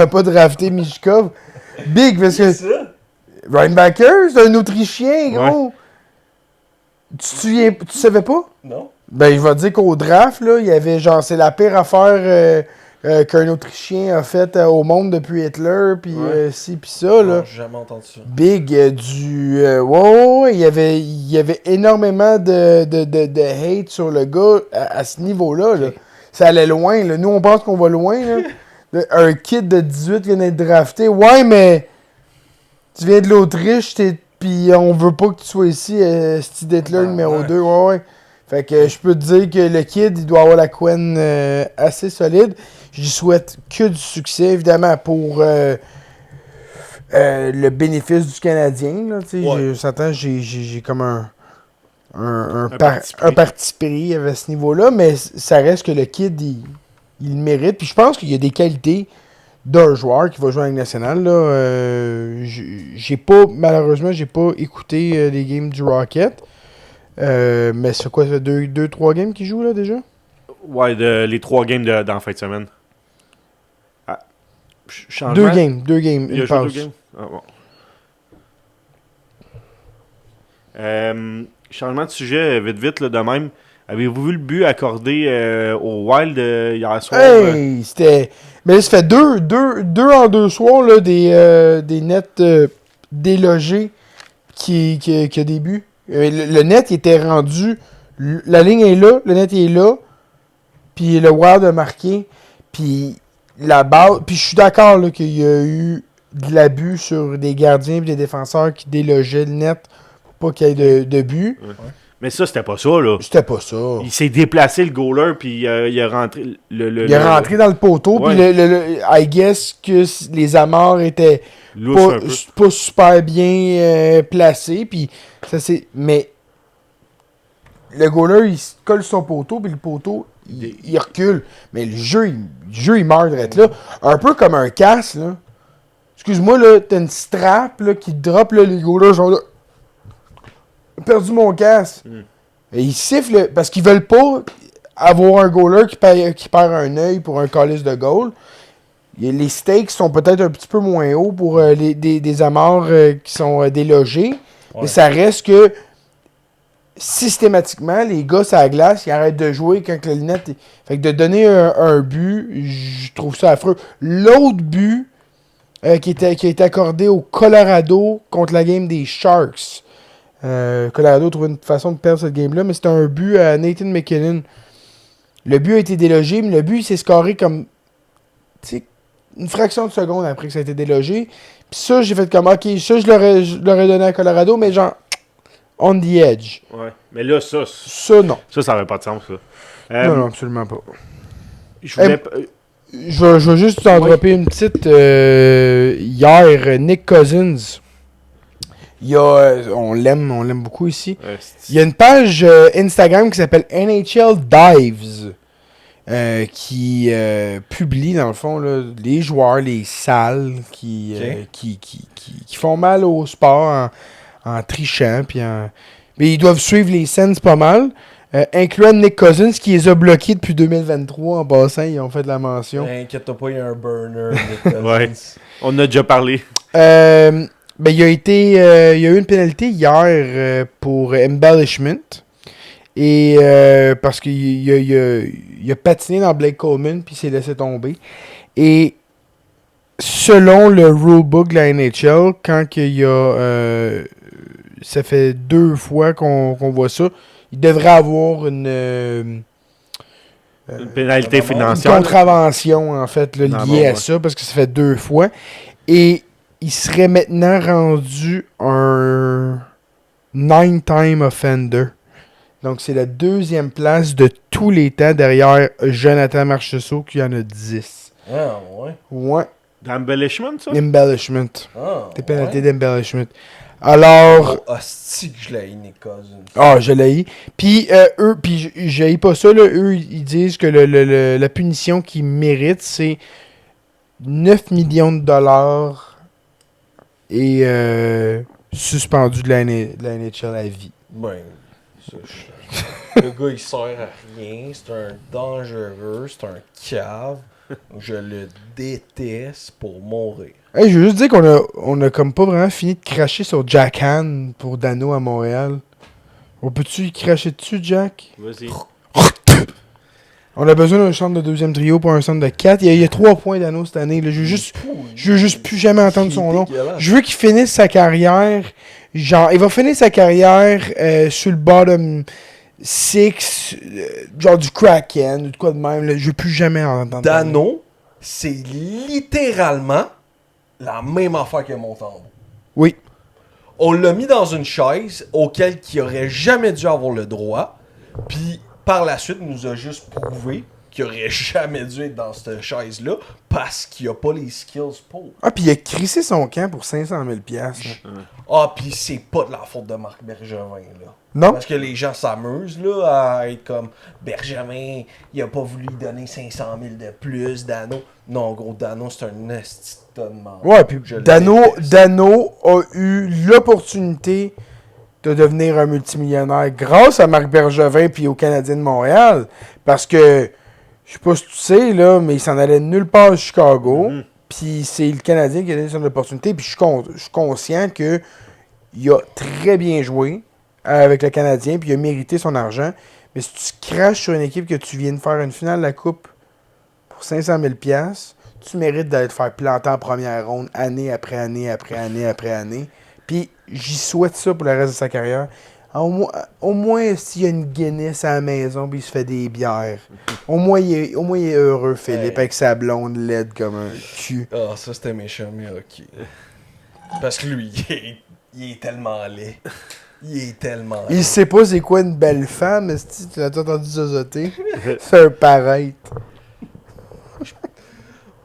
pas drafté Mishkov. Big, parce que. Reinbacker, c'est un Autrichien, gros. Tu savais pas? Non. Ben, je vais te dire qu'au draft, là, il y avait genre, c'est la pire affaire qu'un Autrichien a faite au monde depuis Hitler, puis ci, puis ça, là. Non, j'ai jamais entendu ça. Big, il y avait énormément de hate sur le gars à ce niveau-là, là. Ça allait loin, là. Nous, on pense qu'on va loin, là. Un kid de 18 vient d'être drafté. Ouais, mais tu viens de l'Autriche, puis on veut pas que tu sois ici, Steve Hitler numéro 2. Ouais. Fait que je peux te dire que le kid, il doit avoir la couenne assez solide. Je lui souhaite que du succès, évidemment, pour le bénéfice du Canadien. Là, j'ai comme un parti pris à ce niveau-là, mais ça reste que le kid, il mérite. Puis je pense qu'il y a des qualités d'un joueur qui va jouer en Ligue nationale. Là. Malheureusement, j'ai pas écouté les games du Rocket. Mais c'est quoi, ça 2-3 games qu'il joue là déjà? Ouais, les 3 games dans la fin de semaine. Deux games, une pause. 2 games? Ah, bon. Changement de sujet, vite, là, de même. Avez-vous vu le but accordé au Wild hier soir? Hey, c'était... Mais là, ça fait deux en 2 soirs, là, des nets délogés qui a des buts. Le net, il était rendu... La ligne est là, le net est là, puis le Wild a marqué, puis la base... Puis je suis d'accord là, qu'il y a eu de l'abus sur des gardiens et des défenseurs qui délogeaient le net pour pas qu'il y ait de but. Ouais. Mais ça, c'était pas ça, là. C'était pas ça. Il s'est déplacé, le goaler, puis il a rentré... Il est rentré dans le poteau, Ouais. puis I guess que les amarres étaient Lousse un peu. pas super bien placés, puis ça c'est... Mais le goaler, il se colle sur son poteau, puis le poteau, il recule. Mais le jeu, il meurt d'être là. Un peu comme un casse, là. Excuse-moi, là, t'as une strap, là, qui drop, là, les goalers sont là. J'ai perdu mon casse. Et ils sifflent, parce qu'ils veulent pas avoir un goaler qui perd un œil pour un calice de goal. Les stakes sont peut-être un petit peu moins hauts pour des amarres qui sont délogés. Mais ça reste que systématiquement, les gars sur la glace, ils arrêtent de jouer quand la lunette est... Fait que de donner un but, je trouve ça affreux. L'autre but qui a été accordé au Colorado contre la game des Sharks. Colorado a trouvé une façon de perdre cette game-là, mais c'était un but à Nathan McKinnon. Le but a été délogé, mais le but il s'est scoré comme une fraction de seconde après que ça a été délogé. Puis ça, j'ai fait comme, ok, ça je l'aurais donné à Colorado, mais genre, on the edge. Ouais. Mais là, ça Non. Ça avait pas de sens, ça. Non, absolument pas. Je voulais... Je vais juste t'en dropper une petite. Hier, Nick Cousins. On l'aime beaucoup ici. Il y a une page Instagram qui s'appelle NHL Dives qui publie dans le fond là, les joueurs, les salles qui font mal au sport en trichant. Mais ils doivent suivre les scènes pas mal. Incluant Nick Cousins qui les a bloqués depuis 2023 en passant. Ils ont fait de la mention. Inquiète-toi pas, il y a un burner. Nick Cousins. Ouais. On en a déjà parlé. Il y a eu une pénalité hier pour embellishment. Et parce qu'il a patiné dans Blake Coleman puis il s'est laissé tomber. Et selon le rulebook de la NHL, quand il y a ça fait 2 fois qu'on voit ça, il devrait avoir une pénalité financière. Une contravention en fait là, liée à ça parce que ça fait 2 fois. Et il serait maintenant rendu un 9-time offender. Donc, c'est la 2e place de tous les temps derrière Jonathan Marchessault qui en a 10. Ah, ouais. Ouais. D'embellishment, ça? Embellishment. Ah, Des pénalités d'embellishment. Alors... Oh, hostie que je l'ai, Nick Cousins. Ah, je l'ai. Puis, eux, puis j'ai pas ça, là. Eux, ils disent que la punition qu'ils méritent, c'est 9 millions de dollars et suspendu de la NHL à vie. Ben, ça, le gars, il sert à rien. C'est un dangereux. C'est un cave. Je le déteste pour mourir. Hey, je veux juste dire qu'on a comme pas vraiment fini de cracher sur Jack Han pour Dano à Montréal. On peut-tu y cracher dessus, Jack? Vas-y. On a besoin d'un centre de 2e trio pour un centre de 4. Il y a 3 points Dano cette année. Là. Je veux juste plus jamais entendre son nom. Je veux qu'il finisse sa carrière. Genre, il va finir sa carrière sur le bottom 6, genre du Kraken, ou de quoi de même. Là. Je veux plus jamais entendre. Dano, c'est littéralement la même affaire que Montembeault. Oui. On l'a mis dans une chaise auquel il aurait jamais dû avoir le droit. Puis par la suite, nous a juste prouvé qu'il aurait jamais dû être dans cette chaise-là parce qu'il a pas les skills pour. Ah, puis il a crissé son camp pour 500 000 $. Ah, puis c'est pas de la faute de Marc Bergevin, là. Non? Parce que les gens s'amusent, là, à être comme Bergevin, il a pas voulu lui donner 500 000 de plus, Dano. Non, gros, Dano, c'est un esti de tonnement. Ouais, puis Je le Dano déteste. a eu l'opportunité de devenir un multimillionnaire grâce à Marc Bergevin puis aux Canadiens de Montréal. Parce que, je sais pas si tu sais, là, mais il s'en allait de nulle part à Chicago. Puis c'est le Canadien qui a donné son opportunité. Puis je suis conscient que il a très bien joué avec le Canadien. Puis il a mérité son argent. Mais si tu craches sur une équipe que tu viens de faire une finale de la Coupe pour 500 000 $, tu mérites d'aller te faire planter en première ronde année après année après année après année. Puis j'y souhaite ça pour le reste de sa carrière. Au moins s'il y a une Guinness à la maison puis il se fait des bières. Au moins il est heureux, Philippe, avec sa blonde laide comme un cul. Ah, ça c'était méchant, mais ok. Parce que lui, il est tellement laid. Il est tellement laid. Il sait pas c'est quoi une belle femme, esti, tu l'as entendu zozoter? C'est un pareil.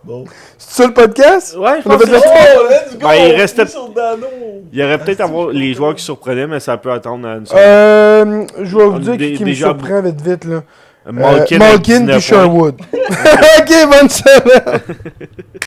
Bon. C'est ça le podcast? Ouais, je On a pense fait que le c'est tour? let's go! Ben, il restait- Sur Dano. Il y aurait peut-être avoir les joueurs qui surprenaient, mais ça peut attendre à une Je vais vous dire qui me Déjà- surprend vite là. Malkin, Malkin puis 19 points. Sherwood. Ok, bonne semaine!